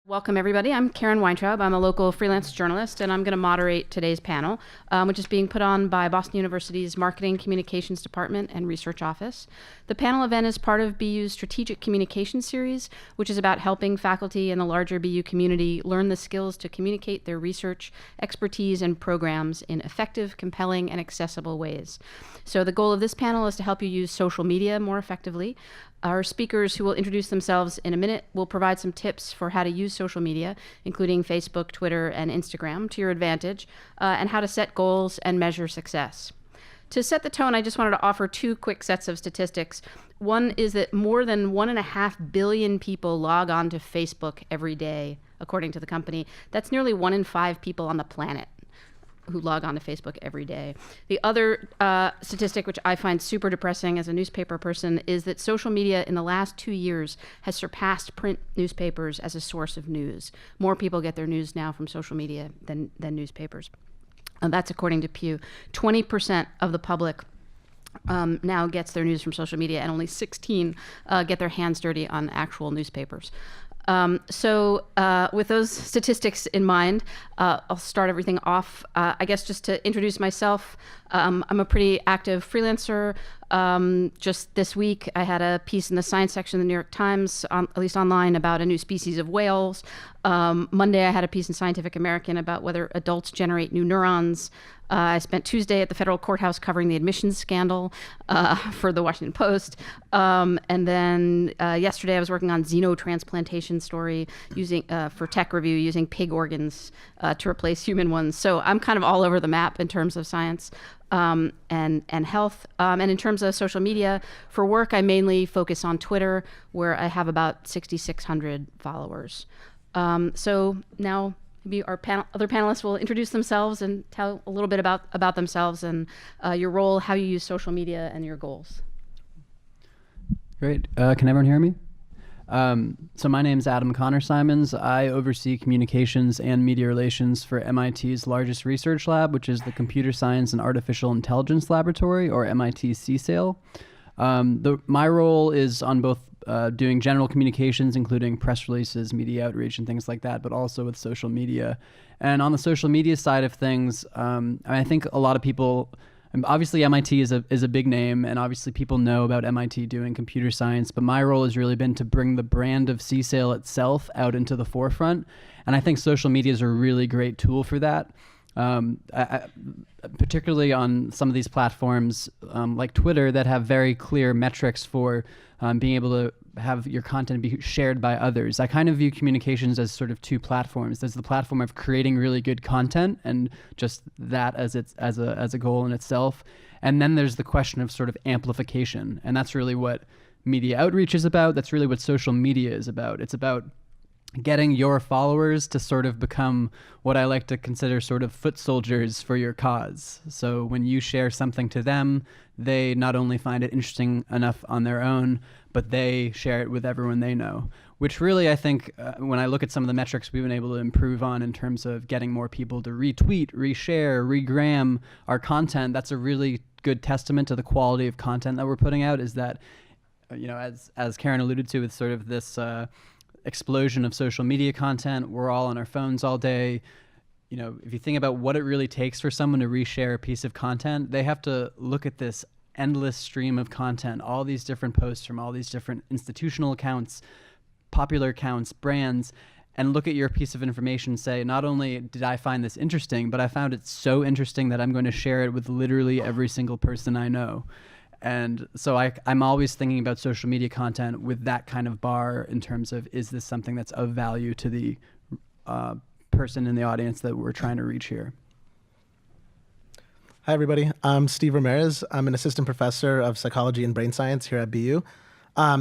Welcome, everybody. I'm Karen Weintraub. I'm a local freelance journalist, and I'm going to moderate today's panel, which is being put on by Boston University's Marketing Communications Department and Research Office. The panel event is part of BU's Strategic Communication Series, which is about helping faculty and the larger BU community learn the skills to communicate their research, expertise, and programs in effective, compelling, and accessible ways. So the goal of this panel is to help you use social media more effectively. Our speakers, who will introduce themselves in a minute, will provide some tips for how to use social media, including Facebook, Twitter, and Instagram, to your advantage, and how to set goals and measure success. To set the tone, I just wanted to offer two quick sets of statistics. One is that more than 1.5 billion people log on to Facebook every day, according to the company. That's nearly 1 in 5 people on the planet who log on to Facebook every day. The other statistic, which I find super depressing as a newspaper person, is that social media in the last 2 years has surpassed print newspapers as a source of news. More people get their news now from social media than newspapers. That's according to Pew. 20% of the public now gets their news from social media, and only 16 get their hands dirty on actual newspapers. So with those statistics in mind, I'll start everything off. I guess just to introduce myself, I'm a pretty active freelancer. Just this week, I had a piece in the science section of the New York Times, at least online, about a new species of whales. Monday, I had a piece in Scientific American about whether adults generate new neurons. I spent Tuesday at the federal courthouse covering the admissions scandal for the Washington Post. And then yesterday I was working on xenotransplantation story using for Tech Review, using pig organs to replace human ones. So I'm kind of all over the map in terms of science and health. And in terms of social media, for work, I mainly focus on Twitter, where I have about 6,600 followers. So now maybe our other panelists will introduce themselves and tell a little bit about themselves and your role, how you use social media, and your goals. Great. Can everyone hear me? So my name is Adam Connor-Simons. I oversee communications and media relations for MIT's largest research lab, which is the Computer Science and Artificial Intelligence Laboratory, or MIT CSAIL. My role is on both doing general communications, including press releases, media outreach, and things like that, but also with social media. And on the social media side of things, I think a lot of people, obviously MIT is a big name, and obviously people know about MIT doing computer science, but my role has really been to bring the brand of CSAIL itself out into the forefront. And I think social media is a really great tool for that. Particularly on some of these platforms like Twitter that have very clear metrics for being able to have your content be shared by others. I kind of view communications as sort of two platforms. There's the platform of creating really good content and just that as a goal in itself. And then there's the question of sort of amplification. And that's really what media outreach is about. That's really what social media is about. It's about getting your followers to sort of become what I like to consider sort of foot soldiers for your cause. So when you share something to them, they not only find it interesting enough on their own, but they share it with everyone they know, which really I think when I look at some of the metrics we've been able to improve on in terms of getting more people to retweet, reshare, regram our content, that's a really good testament to the quality of content that we're putting out. Is that, as Karen alluded to, with sort of this explosion of social media content. We're all on our phones all day. If you think about what it really takes for someone to reshare a piece of content, they have to look at this endless stream of content, all these different posts from all these different institutional accounts, popular accounts, brands, and look at your piece of information and say, not only did I find this interesting, but I found it so interesting that I'm going to share it with literally every single person I know. And so I'm always thinking about social media content with that kind of bar in terms of, is this something that's of value to the person in the audience that we're trying to reach here? Hi, everybody. I'm Steve Ramirez. I'm an assistant professor of psychology and brain science here at BU.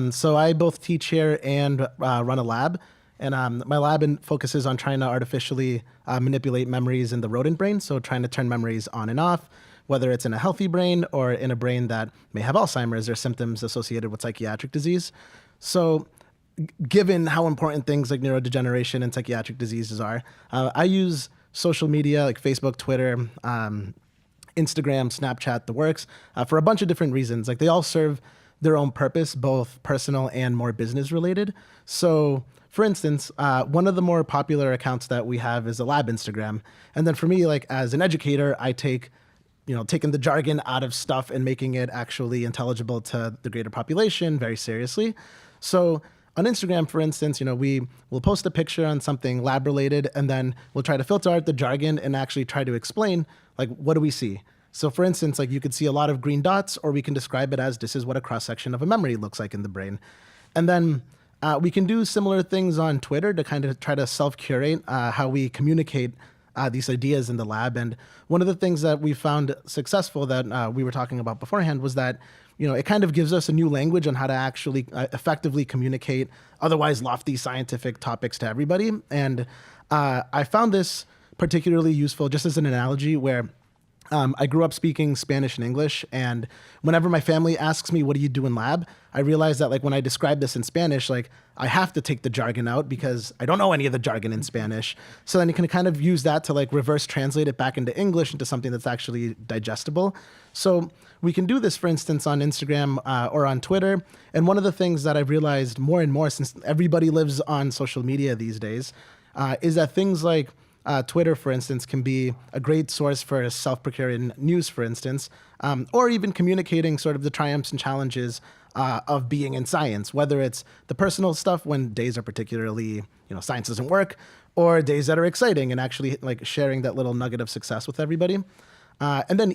So I both teach here and run a lab. And my lab focuses on trying to artificially manipulate memories in the rodent brain, so trying to turn memories on and off, whether it's in a healthy brain or in a brain that may have Alzheimer's or symptoms associated with psychiatric disease. So given how important things like neurodegeneration and psychiatric diseases are, I use social media like Facebook, Twitter, Instagram, Snapchat, the works, for a bunch of different reasons. Like they all serve their own purpose, both personal and more business related. So for instance, one of the more popular accounts that we have is a lab Instagram. And then for me, like as an educator, I take, taking the jargon out of stuff and making it actually intelligible to the greater population very seriously. So on Instagram, for instance, we will post a picture on something lab related, and then we'll try to filter out the jargon and actually try to explain, like, what do we see? So for instance, like you could see a lot of green dots, or we can describe it as this is what a cross-section of a memory looks like in the brain. And then we can do similar things on Twitter to kind of try to self-curate how we communicate these ideas in the lab. And one of the things that we found successful that we were talking about beforehand was that it kind of gives us a new language on how to actually effectively communicate otherwise lofty scientific topics to everybody. And I found this particularly useful just as an analogy where I grew up speaking Spanish and English, and whenever my family asks me, what do you do in lab? I realize that like when I describe this in Spanish, like I have to take the jargon out because I don't know any of the jargon in Spanish. So then you can kind of use that to like reverse translate it back into English into something that's actually digestible. So we can do this, for instance, on Instagram or on Twitter. And one of the things that I've realized more and more since everybody lives on social media these days is that things like Twitter, for instance, can be a great source for self-procuring news, for instance, or even communicating sort of the triumphs and challenges of being in science, whether it's the personal stuff when days are particularly, science doesn't work, or days that are exciting and actually like sharing that little nugget of success with everybody. And then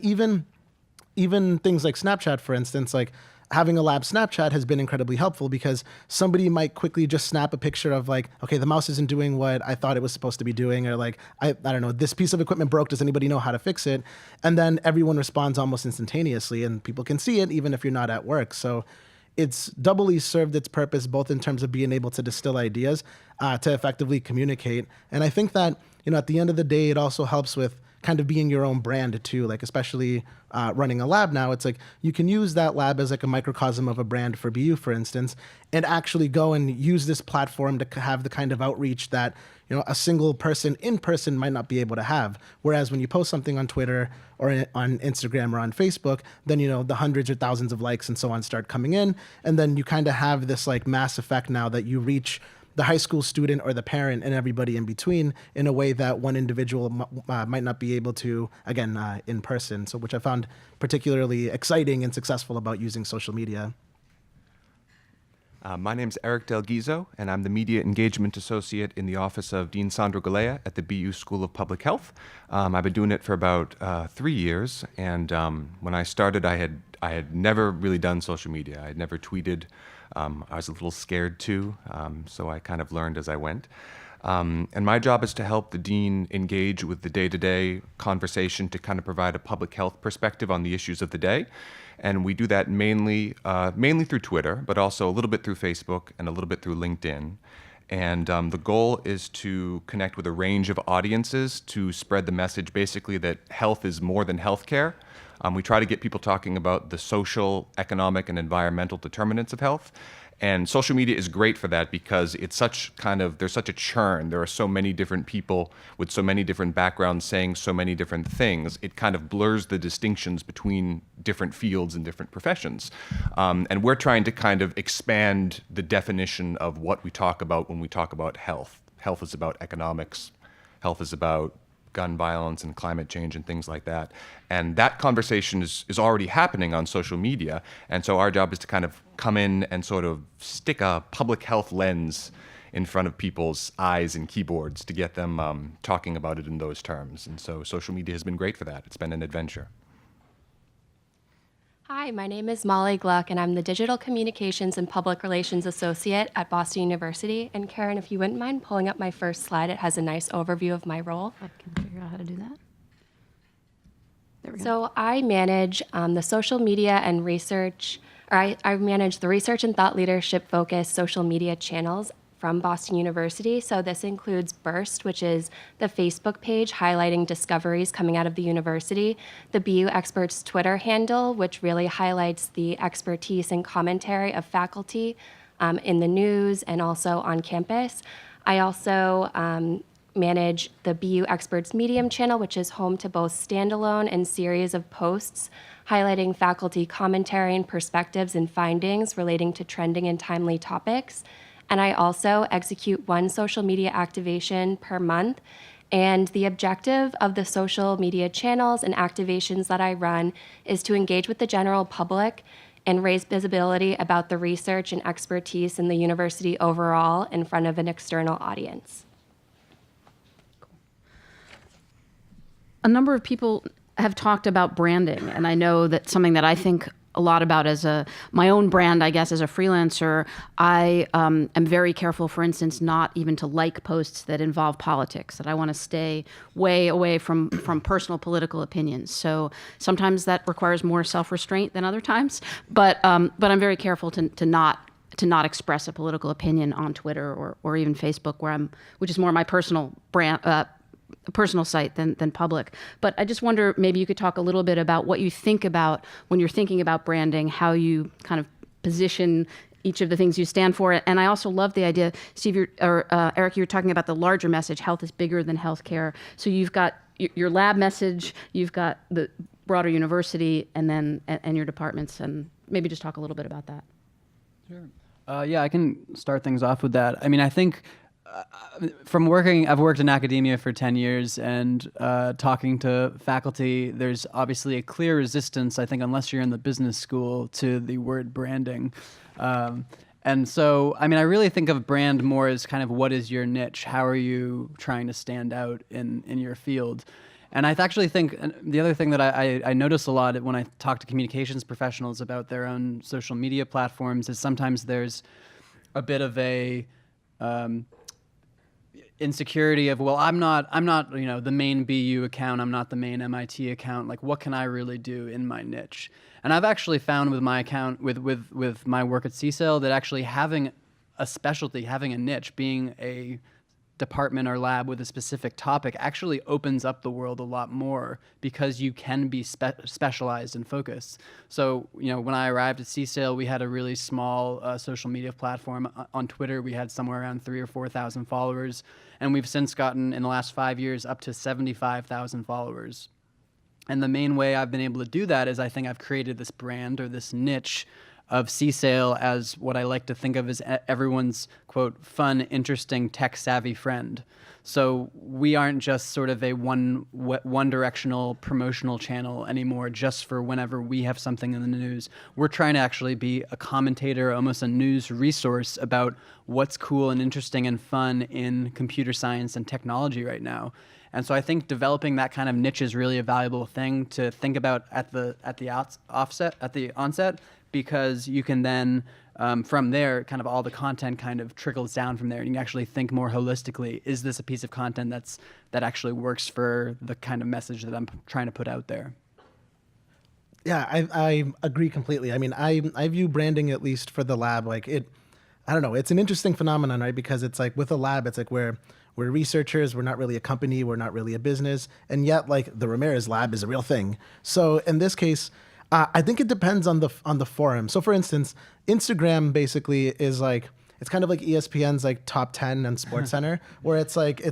even things like Snapchat, for instance, like having a lab Snapchat has been incredibly helpful because somebody might quickly just snap a picture of like, okay, the mouse isn't doing what I thought it was supposed to be doing, or like, I don't know, this piece of equipment broke. Does anybody know how to fix it? And then everyone responds almost instantaneously and people can see it even if you're not at work. So it's doubly served its purpose, both in terms of being able to distill ideas, to effectively communicate. And I think that, at the end of the day, it also helps with kind of being your own brand too, like especially running a lab now. It's like you can use that lab as like a microcosm of a brand for BU, for instance, and actually go and use this platform to have the kind of outreach that a single person in person might not be able to have. Whereas when you post something on Twitter or on Instagram or on Facebook, then the hundreds or thousands of likes and so on start coming in, and then you kind of have this like mass effect now that you reach the high school student or the parent and everybody in between in a way that one individual might not be able to, again, in person. So which I found particularly exciting and successful about using social media. My name's Eric DelGizzo, and I'm the Media Engagement Associate in the Office of Dean Sandro Galea at the BU School of Public Health. I've been doing it for about 3 years, and when I started, I had never really done social media. I had never tweeted. I was a little scared too, so I kind of learned as I went. And my job is to help the dean engage with the day-to-day conversation to kind of provide a public health perspective on the issues of the day. And we do that mainly through Twitter, but also a little bit through Facebook and a little bit through LinkedIn. And the goal is to connect with a range of audiences to spread the message basically that health is more than healthcare. We try to get people talking about the social, economic, and environmental determinants of health. And social media is great for that because it's there's such a churn. There are so many different people with so many different backgrounds saying so many different things. It kind of blurs the distinctions between different fields and different professions. And we're trying to kind of expand the definition of what we talk about when we talk about health. Health is about economics. Health is about gun violence and climate change and things like that. And that conversation is already happening on social media. And so our job is to kind of come in and sort of stick a public health lens in front of people's eyes and keyboards to get them talking about it in those terms. And so social media has been great for that. It's been an adventure. Hi, my name is Molly Gluck, and I'm the Digital Communications and Public Relations Associate at Boston University. And Karen, if you wouldn't mind pulling up my first slide, it has a nice overview of my role. I can figure out how to do that. There we go. So I manage the social media and research, or I manage the research and thought leadership focused social media channels from Boston University. So this includes Burst, which is the Facebook page highlighting discoveries coming out of the university, the BU Experts Twitter handle, which really highlights the expertise and commentary of faculty in the news and also on campus. I also manage the BU Experts Medium channel, which is home to both standalone and series of posts highlighting faculty commentary and perspectives and findings relating to trending and timely topics. And I also execute one social media activation per month. And the objective of the social media channels and activations that I run is to engage with the general public and raise visibility about the research and expertise in the university overall in front of an external audience. A number of people have talked about branding, and I know that something that I think a lot about as my own brand, I guess, as a freelancer. I am very careful, for instance, not even to like posts that involve politics, that I want to stay way away from personal political opinions. So sometimes that requires more self-restraint than other times, but I'm very careful to not express a political opinion on Twitter or even Facebook, which is more my personal brand, personal site than public. But I just wonder, maybe you could talk a little bit about what you think about when you're thinking about branding, how you kind of position each of the things you stand for. And I also love the idea, Steve, Eric, you were talking about the larger message, health is bigger than healthcare. So you've got your lab message, you've got the broader university, and your departments, and maybe just talk a little bit about that. Sure. Yeah, I can start things off with that. I mean, I think I've worked in academia for 10 years, and talking to faculty, there's obviously a clear resistance, I think, unless you're in the business school, to the word branding. And so, I mean, I really think of brand more as kind of what is your niche? How are you trying to stand out in your field? And I actually think the other thing that I notice a lot when I talk to communications professionals about their own social media platforms is sometimes there's a bit of a insecurity of, well, I'm not the main BU account, I'm not the main MIT account, like what can I really do in my niche? And I've actually found with my account, with my work at CSAIL, that actually having a specialty, having a niche, being a department or lab with a specific topic actually opens up the world a lot more, because you can be specialized and focused. So, when I arrived at CSAIL, we had a really small social media platform. On Twitter, we had somewhere around 3,000 or 4,000 followers, and we've since gotten, in the last 5 years, up to 75,000 followers. And the main way I've been able to do that is I think I've created this brand, or this niche, of CSAIL as what I like to think of as everyone's, quote, fun, interesting, tech-savvy friend. So we aren't just sort of a one-directional promotional channel anymore, just for whenever we have something in the news. We're trying to actually be a commentator, almost a news resource about what's cool and interesting and fun in computer science and technology right now. And so I think developing that kind of niche is really a valuable thing to think about at the onset, because you can then, from there, kind of all the content kind of trickles down from there, and you can actually think more holistically. Is this a piece of content that actually works for the kind of message that I'm trying to put out there? Yeah, I agree completely. I mean, I view branding, at least for the lab, like I don't know, it's an interesting phenomenon, right? Because it's like with a lab, it's like we're researchers, we're not really a company, we're not really a business, and yet like the Ramirez lab is a real thing. So in this case, I think it depends on the forum. So for instance, Instagram basically is like, it's kind of like ESPN's like top 10 and Sports Center, where it's like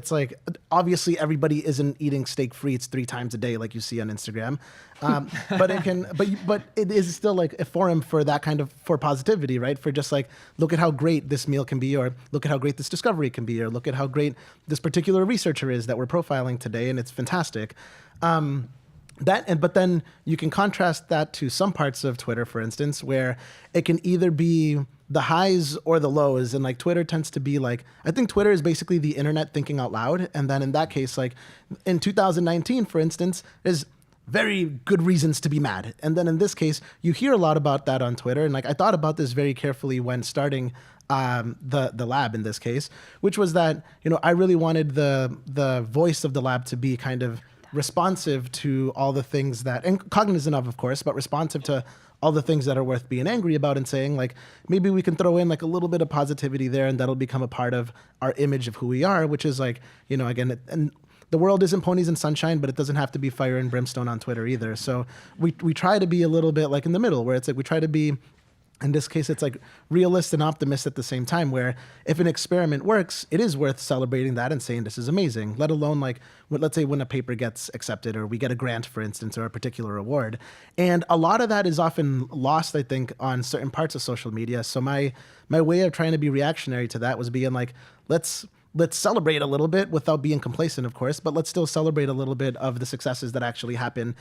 obviously everybody isn't eating steak frites 3 times a day like you see on Instagram, but it is still like a forum for that kind of, for positivity, right? For just like, look at how great this meal can be, or look at how great this discovery can be, or look at how great this particular researcher is that we're profiling today, and it's fantastic. But then you can contrast that to some parts of Twitter, for instance, where it can either be the highs or the lows. And like Twitter tends to be like, I think Twitter is basically the internet thinking out loud. And then in that case, like in 2019, for instance, there's very good reasons to be mad. And then in this case, you hear a lot about that on Twitter. And like I thought about this very carefully when starting the lab in this case, which was that, I really wanted the voice of the lab to be kind of responsive to all the things that, and cognizant of course, but responsive to all the things that are worth being angry about, and saying like, maybe we can throw in like a little bit of positivity there, and that'll become a part of our image of who we are, which is like, again, and the world isn't ponies and sunshine, but it doesn't have to be fire and brimstone on Twitter either. So we try to be a little bit like in the middle, where it's like we try to be In this case, it's like realist and optimist at the same time, where if an experiment works, it is worth celebrating that and saying this is amazing, let alone like, let's say when a paper gets accepted or we get a grant, for instance, or a particular award. And a lot of that is often lost, I think, on certain parts of social media. So my way of trying to be reactionary to that was being like, let's celebrate a little bit without being complacent, of course, but let's still celebrate a little bit of the successes that actually happen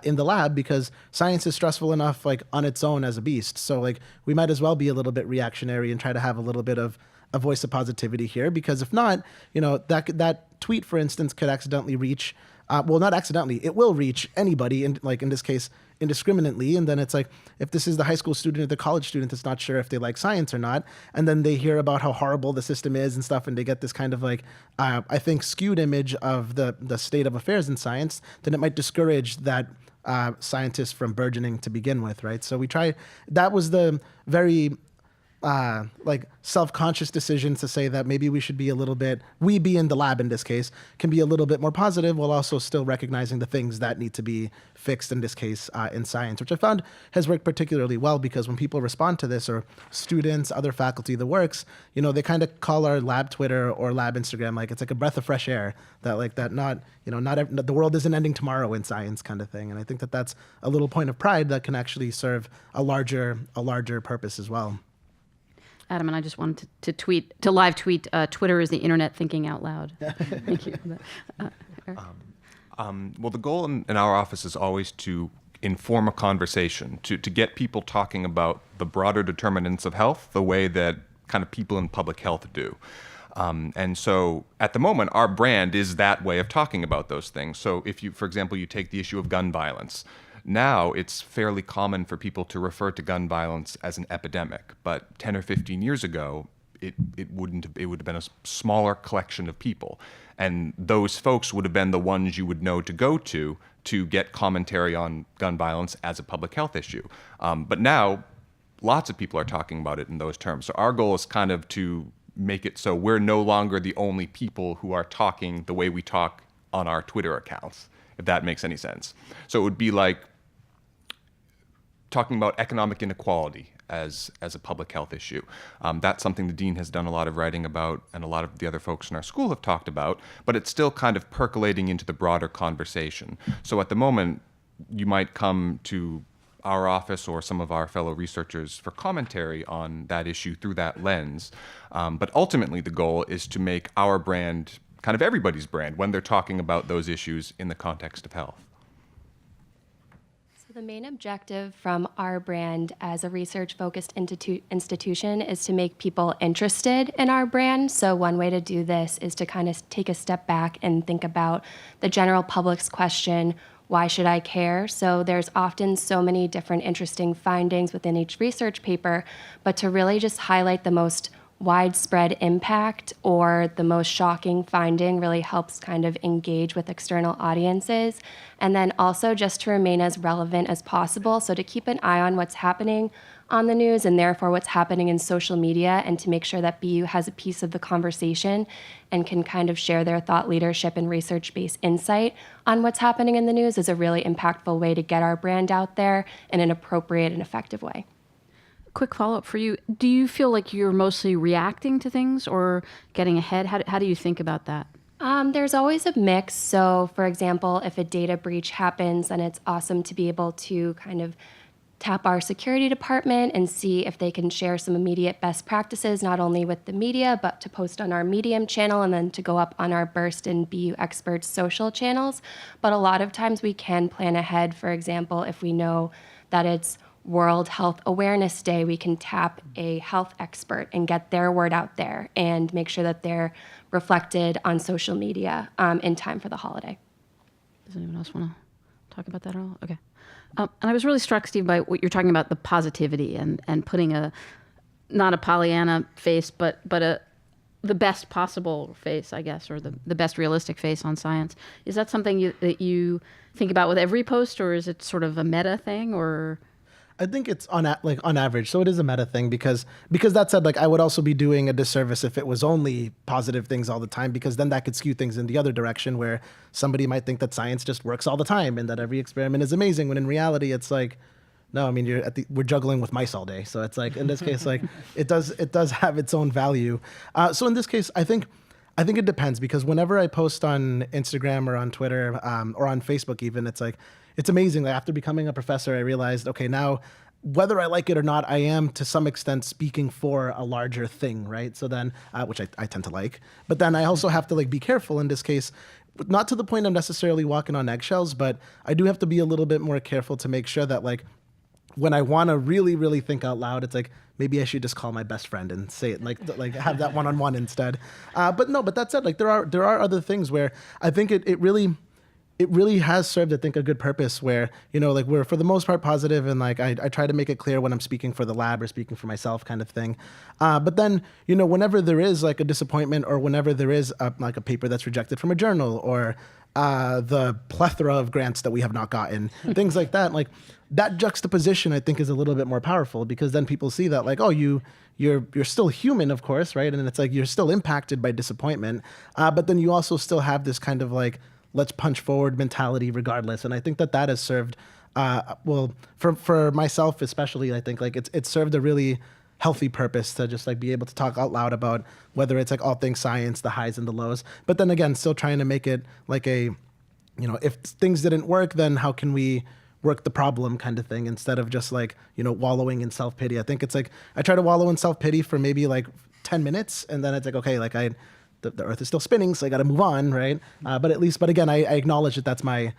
in the lab, because science is stressful enough like on its own as a beast. So like we might as well be a little bit reactionary and try to have a little bit of a voice of positivity here, because if not, that tweet, for instance, could accidentally reach, not accidentally, it will reach anybody, in this case, indiscriminately. And then it's like, if this is the high school student or the college student that's not sure if they like science or not, and then they hear about how horrible the system is and stuff, and they get this kind of like, I think, skewed image of the state of affairs in science, then it might discourage that scientists from burgeoning to begin with, right? So that was the very self-conscious decision to say that maybe we should be we being the lab in this case, can be a little bit more positive while also still recognizing the things that need to be fixed in this case in science, which I found has worked particularly well, because when people respond to this, or students, other faculty, the works, they kind of call our lab Twitter or lab Instagram, like it's like a breath of fresh air, the world isn't ending tomorrow in science kind of thing. And I think that that's a little point of pride that can actually serve a larger purpose as well. Adam and I just wanted to live tweet, Twitter is the internet thinking out loud. Thank you for that. Eric? Well, the goal in our office is always to inform a conversation, to get people talking about the broader determinants of health the way that kind of people in public health do. And so at the moment, our brand is that way of talking about those things. So if you, for example, you take the issue of gun violence, now it's fairly common for people to refer to gun violence as an epidemic, but 10 or 15 years ago, it would have been a smaller collection of people. And those folks would have been the ones you would know to go to get commentary on gun violence as a public health issue. But now, lots of people are talking about it in those terms. So our goal is kind of to make it so we're no longer the only people who are talking the way we talk on our Twitter accounts, if that makes any sense. So it would be like talking about economic inequality as a public health issue. That's something the dean has done a lot of writing about, and a lot of the other folks in our school have talked about, but it's still kind of percolating into the broader conversation. So at the moment, you might come to our office or some of our fellow researchers for commentary on that issue through that lens. But ultimately, the goal is to make our brand kind of everybody's brand when they're talking about those issues in the context of health. So the main objective from our brand as a research-focused institution is to make people interested in our brand. So one way to do this is to kind of take a step back and think about the general public's question, why should I care? So there's often so many different interesting findings within each research paper, but to really just highlight the most widespread impact or the most shocking finding really helps kind of engage with external audiences. And then also just to remain as relevant as possible. So to keep an eye on what's happening on the news and therefore what's happening in social media, and to make sure that BU has a piece of the conversation and can kind of share their thought leadership and research-based insight on what's happening in the news is a really impactful way to get our brand out there in an appropriate and effective way. Quick follow-up for you. Do you feel like you're mostly reacting to things or getting ahead? How do you think about that? There's always a mix. So, for example, if a data breach happens, then it's awesome to be able to kind of tap our security department and see if they can share some immediate best practices, not only with the media, but to post on our Medium channel and then to go up on our Burst and BU Experts social channels. But a lot of times we can plan ahead. For example, if we know that it's World Health Awareness Day, we can tap a health expert and get their word out there and make sure that they're reflected on social media in time for the holiday. Does anyone else want to talk about that at all? Okay. And I was really struck, Steve, by what you're talking about, the positivity and putting not a Pollyanna face, but the best possible face, I guess, or the best realistic face on science. Is that something that you think about with every post, or is it sort of a meta thing, or? I think it's on average. So it is a meta thing because that said, like I would also be doing a disservice if it was only positive things all the time, because then that could skew things in the other direction where somebody might think that science just works all the time and that every experiment is amazing, when in reality it's like, no, I mean, we're juggling with mice all day. So it's like, in this case, like it does have its own value. So in this case, I think it depends, because whenever I post on Instagram or on Twitter or on Facebook even, it's like, it's amazing. Like after becoming a professor, I realized, okay, now whether I like it or not, I am to some extent speaking for a larger thing, right? So then, which I tend to like, but then I also have to like be careful in this case, not to the point of necessarily walking on eggshells, but I do have to be a little bit more careful to make sure that like, when I want to really, really think out loud, it's like, maybe I should just call my best friend and say it, like have that one-on-one instead. But that said, like there are other things where I think it really has served, I think, a good purpose where, like we're for the most part positive, and like I try to make it clear when I'm speaking for the lab or speaking for myself kind of thing. But then, whenever there is like a disappointment, or whenever there is like a paper that's rejected from a journal, or the plethora of grants that we have not gotten, things like that, like that juxtaposition I think is a little bit more powerful, because then people see that like, oh, you're still human, of course, right? And it's like you're still impacted by disappointment, but then you also still have this kind of like, let's punch forward mentality regardless. And I think that has served, well, for myself especially, I think like it's served a really healthy purpose to just like be able to talk out loud about whether it's like all things science, the highs and the lows, but then again, still trying to make it like a, if things didn't work, then how can we work the problem kind of thing, instead of just like, wallowing in self-pity. I think it's like, I try to wallow in self-pity for maybe like 10 minutes, and then it's like, okay, like the earth is still spinning, so I got to move on, right? But again, I acknowledge that that's my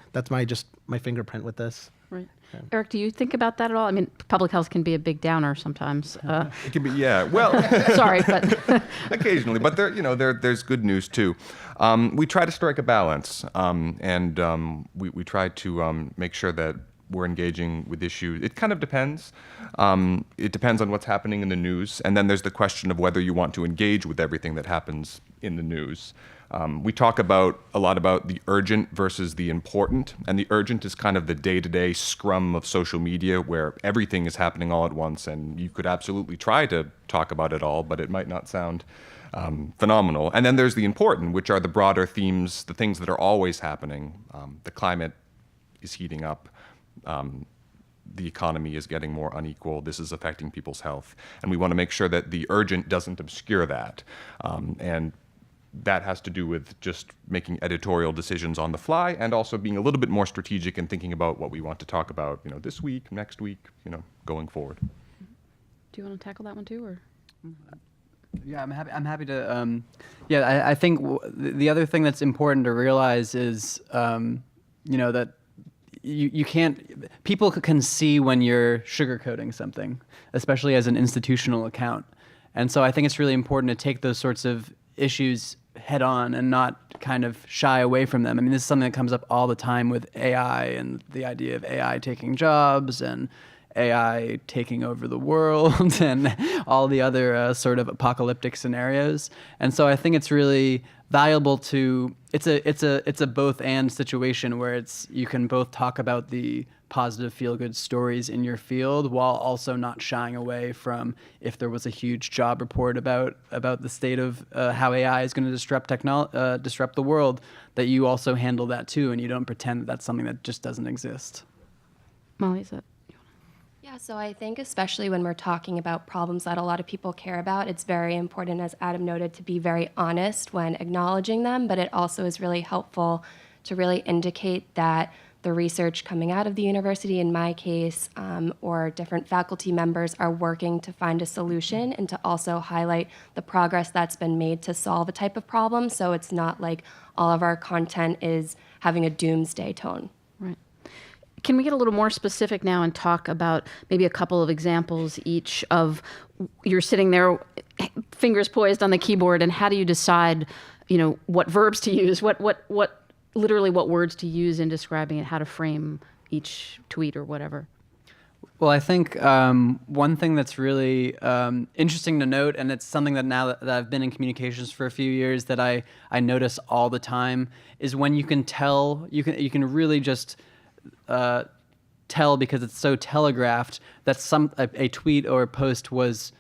fingerprint with this. Right. Eric, do you think about that at all? I mean, public health can be a big downer sometimes. It can be, yeah. Well, sorry, but occasionally, but there's good news too. We try to strike a balance, and we try to make sure that we're engaging with issues. It kind of depends. It depends on what's happening in the news. And then there's the question of whether you want to engage with everything that happens in the news. We talk a lot about the urgent versus the important. And the urgent is kind of the day-to-day scrum of social media, where everything is happening all at once. And you could absolutely try to talk about it all, but it might not sound phenomenal. And then there's the important, which are the broader themes, the things that are always happening. The climate is heating up. The economy is getting more unequal. This is affecting people's health. And we want to make sure that the urgent doesn't obscure that. And that has to do with just making editorial decisions on the fly, and also being a little bit more strategic and thinking about what we want to talk about, this week, next week, going forward. Do you want to tackle that one too, or? Yeah, I'm happy to. I think the other thing that's important to realize is, that you can't, people can see when you're sugarcoating something, especially as an institutional account. And so I think it's really important to take those sorts of issues head on and not kind of shy away from them. I mean, this is something that comes up all the time with AI and the idea of AI taking jobs and AI taking over the world and all the other sort of apocalyptic scenarios. And so I think it's really valuable to, it's a both and situation where you can both talk about the positive feel-good stories in your field while also not shying away from, if there was a huge job report about the state of how AI is going to disrupt the world, that you also handle that too, and you don't pretend that that's something that just doesn't exist. Molly, is that? Yeah, so I think especially when we're talking about problems that a lot of people care about, it's very important, as Adam noted, to be very honest when acknowledging them, but it also is really helpful to really indicate that the research coming out of the university, in my case, or different faculty members are working to find a solution, and to also highlight the progress that's been made to solve a type of problem, so it's not like all of our content is having a doomsday tone. Right. Can we get a little more specific now and talk about maybe a couple of examples each of, you're sitting there, fingers poised on the keyboard, and how do you decide, what verbs to use, literally what words to use in describing it, how to frame each tweet or whatever? Well, I think one thing that's really interesting to note, and it's something that now that I've been in communications for a few years that I notice all the time, is when you can tell, you can really just tell, because it's so telegraphed, that a tweet or a post was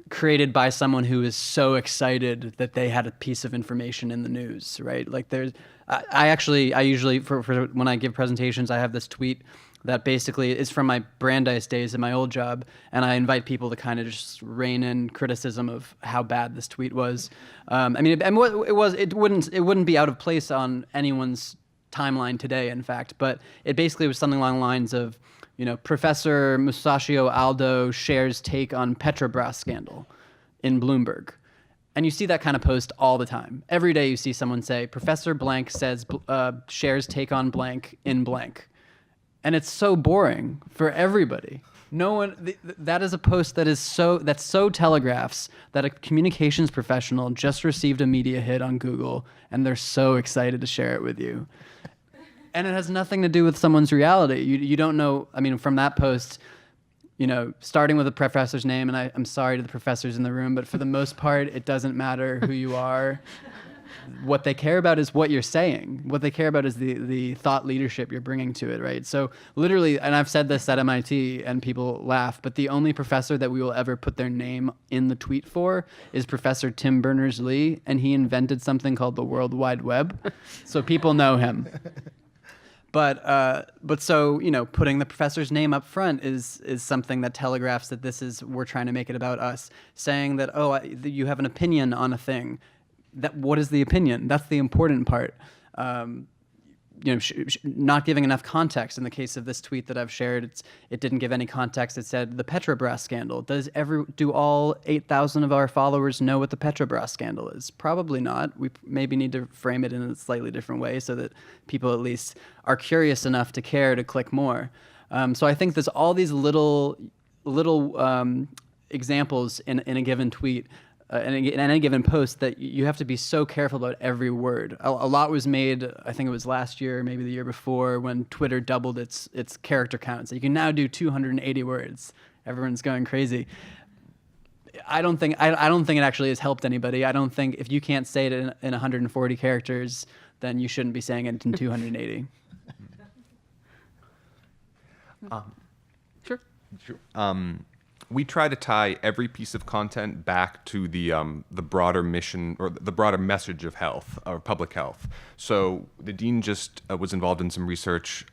created by someone who is so excited that they had a piece of information in the news, right? Like I usually, for when I give presentations, I have this tweet that basically is from my Brandeis days in my old job, and I invite people to kind of just rein in criticism of how bad this tweet was. I mean, and what it was, it wouldn't be out of place on anyone's timeline today, in fact, but it basically was something along the lines of, Professor Musashio Aldo shares take on Petrobras scandal in Bloomberg. And you see that kind of post all the time. Every day you see someone say, Professor blank says shares take on blank in blank. And it's so boring for everybody. No one, that is a post that so telegraphs that a communications professional just received a media hit on Google and they're so excited to share it with you. And it has nothing to do with someone's reality. You don't know, I mean, from that post, starting with a professor's name, and I'm sorry to the professors in the room, but for the most part, it doesn't matter who you are. What they care about is what you're saying. What they care about is the thought leadership you're bringing to it, right? So literally, and I've said this at MIT, and people laugh, but the only professor that we will ever put their name in the tweet for is Professor Tim Berners-Lee, and he invented something called the World Wide Web, so people know him. But so, putting the professor's name up front is something that telegraphs that we're trying to make it about us. Saying that, you have an opinion on a thing. What is the opinion? That's the important part. Not giving enough context. In the case of this tweet that I've shared, it didn't give any context. It said the Petrobras scandal. Do all 8,000 of our followers know what the Petrobras scandal is? Probably not. We maybe need to frame it in a slightly different way so that people at least are curious enough to care to click more. So I think there's all these little examples in a given tweet. In any given post that you have to be so careful about every word. A lot was made, I think it was last year, maybe the year before, when Twitter doubled its character count. So you can now do 280 words. Everyone's going crazy. I don't think it actually has helped anybody. I don't think if you can't say it in 140 characters, then you shouldn't be saying it in 280. Sure. We try to tie every piece of content back to the broader mission or the broader message of health or public health. So the dean just was involved in some research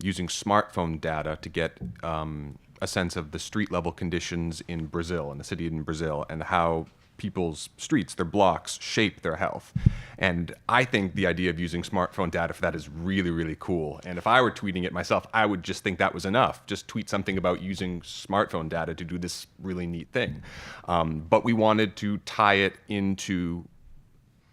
using smartphone data to get a sense of the street level conditions in Brazil, in a city in Brazil, and how people's streets, their blocks, shape their health. And I think the idea of using smartphone data for that is really, really cool. And if I were tweeting it myself, I would just think that was enough. Just tweet something about using smartphone data to do this really neat thing. But we wanted to tie it into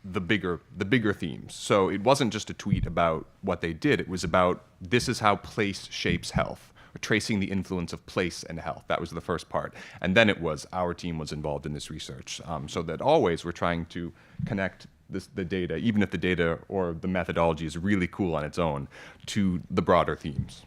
the bigger themes. So it wasn't just a tweet about what they did. It was about, this is how place shapes health. Tracing the influence of place and health. That was the first part. And then it was our team was involved in this research. So that always we're trying to connect the data, even if the data or the methodology is really cool on its own, to the broader themes.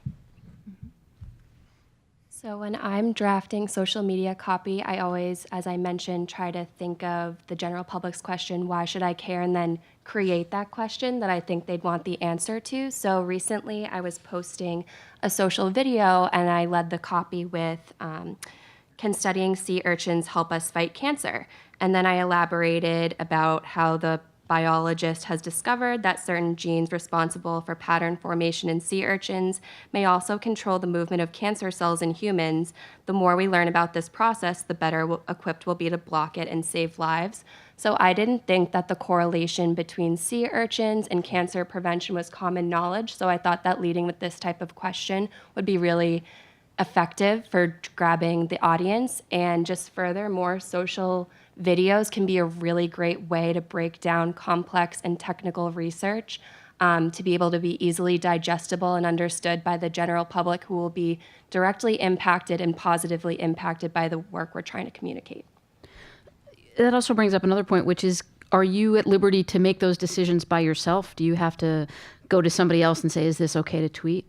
So when I'm drafting social media copy, I always, as I mentioned, try to think of the general public's question, why should I care? And then create that question that I think they'd want the answer to. So recently I was posting a social video and I led the copy with, can studying sea urchins help us fight cancer? And then I elaborated about how the biologist has discovered that certain genes responsible for pattern formation in sea urchins may also control the movement of cancer cells in humans. The more we learn about this process, the better equipped we'll be to block it and save lives. So I didn't think that the correlation between sea urchins and cancer prevention was common knowledge. So I thought that leading with this type of question would be really effective for grabbing the audience. And just furthermore, social videos can be a really great way to break down complex and technical research to be able to be easily digestible and understood by the general public who will be directly impacted and positively impacted by the work we're trying to communicate. That also brings up another point, which is, are you at liberty to make those decisions by yourself? Do you have to go to somebody else and say, is this okay to tweet?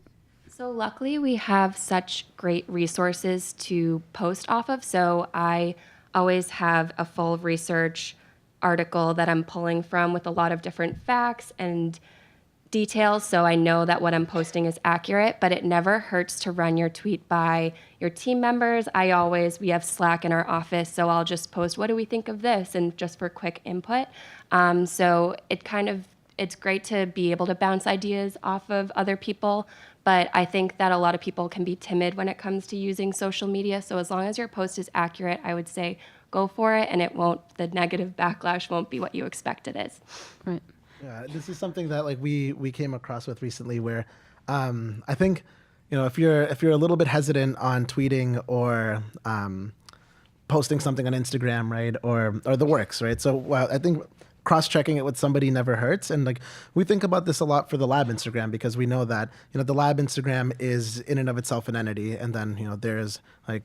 So luckily we have such great resources to post off of. So I always have a full research article that I'm pulling from with a lot of different facts and details, so I know that what I'm posting is accurate, but it never hurts to run your tweet by your team members. We have Slack in our office, so I'll just post, what do we think of this? And just for quick input. So it kind of it's great to be able to bounce ideas off of other people, but I think that a lot of people can be timid when it comes to using social media. So as long as your post is accurate, I would say go for it, and the negative backlash won't be what you expect it is. Right. Yeah, this is something that like we came across with recently, where I think if you're a little bit hesitant on tweeting or posting something on Instagram, right, or the works, right. So I think cross-checking it with somebody never hurts, and like we think about this a lot for the lab Instagram, because we know that the lab Instagram is in and of itself an entity, and then there's like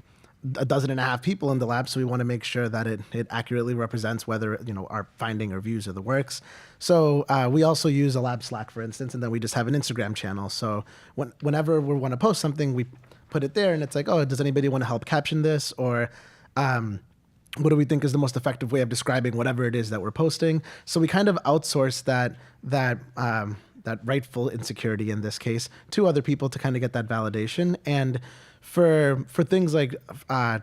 a dozen and a half people in the lab, so we want to make sure that it accurately represents whether our finding or views of the works. So we also use a lab Slack, for instance, and then we just have an Instagram channel. So whenever we want to post something, we put it there, and it's like, oh, does anybody want to help caption this, or what do we think is the most effective way of describing whatever it is that we're posting? So we kind of outsource that rightful insecurity in this case to other people to kind of get that validation. And for things like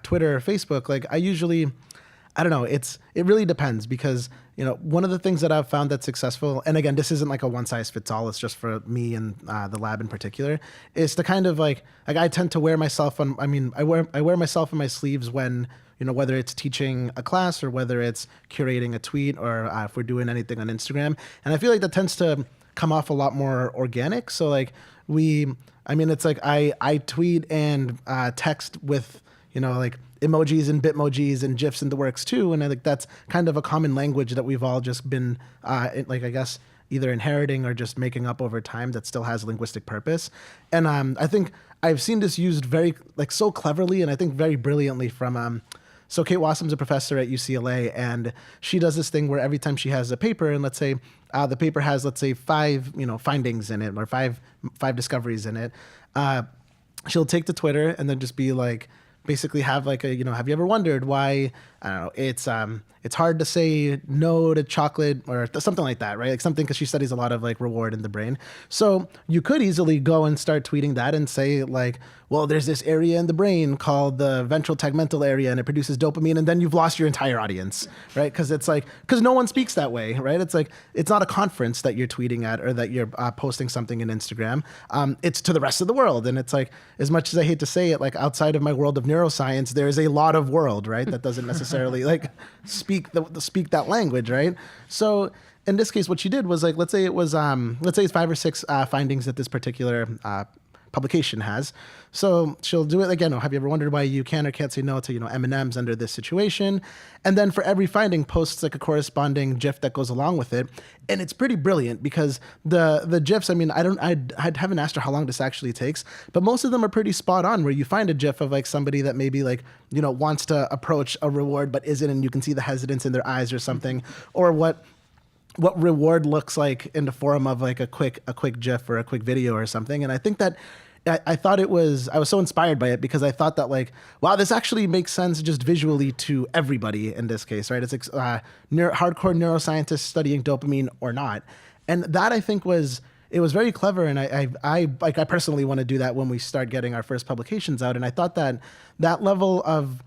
Twitter or Facebook, like I don't know, it really depends, because one of the things that I've found that's successful, and again, this isn't like a one size fits all, it's just for me and the lab in particular, is to kind of like I tend to wear myself on, I wear myself on my sleeves when whether it's teaching a class or whether it's curating a tweet, or if we're doing anything on Instagram. And I feel like that tends to come off a lot more organic. So like it's like I tweet and text with, like emojis and bitmojis and GIFs in the works too. And I think that's kind of a common language that we've all just been, I guess, either inheriting or just making up over time that still has linguistic purpose. And I think I've seen this used very, so cleverly, and I think very brilliantly from, so Kate Wassum's a professor at UCLA, and she does this thing where every time she has a paper, and let's say the paper has, let's say, 5, findings in it, or five discoveries in it, she'll take to Twitter and then just be like, basically have like a, have you ever wondered why, I don't know, it's hard to say no to chocolate or something like that, right? Like something, because she studies a lot of like reward in the brain. So you could easily go and start tweeting that and say like, well, there's this area in the brain called the ventral tegmental area, and it produces dopamine, and then you've lost your entire audience, right? Because no one speaks that way, right? It's like, it's not a conference that you're tweeting at, or that you're posting something in Instagram. It's to the rest of the world. And it's like, as much as I hate to say it, like outside of my world of neuroscience, there is a lot of world, right? That doesn't necessarily like speak that language, right? So in this case, what she did was like, let's say it's 5 or 6 findings that this particular publication has. So she'll do it again. Oh, have you ever wondered why you can or can't say no to M&Ms under this situation? And then for every finding, posts like a corresponding GIF that goes along with it. And it's pretty brilliant, because the GIFs, I haven't asked her how long this actually takes, but most of them are pretty spot on, where you find a GIF of like somebody that maybe like wants to approach a reward but isn't, and you can see the hesitance in their eyes or something, or what reward looks like in the form of like a quick GIF or a quick video or something. And I think that I was so inspired by it, because I thought that like, wow, this actually makes sense just visually to everybody in this case, right? It's hardcore neuroscientists studying dopamine or not. And that I think was very clever. And I personally want to do that when we start getting our first publications out. And I thought that level of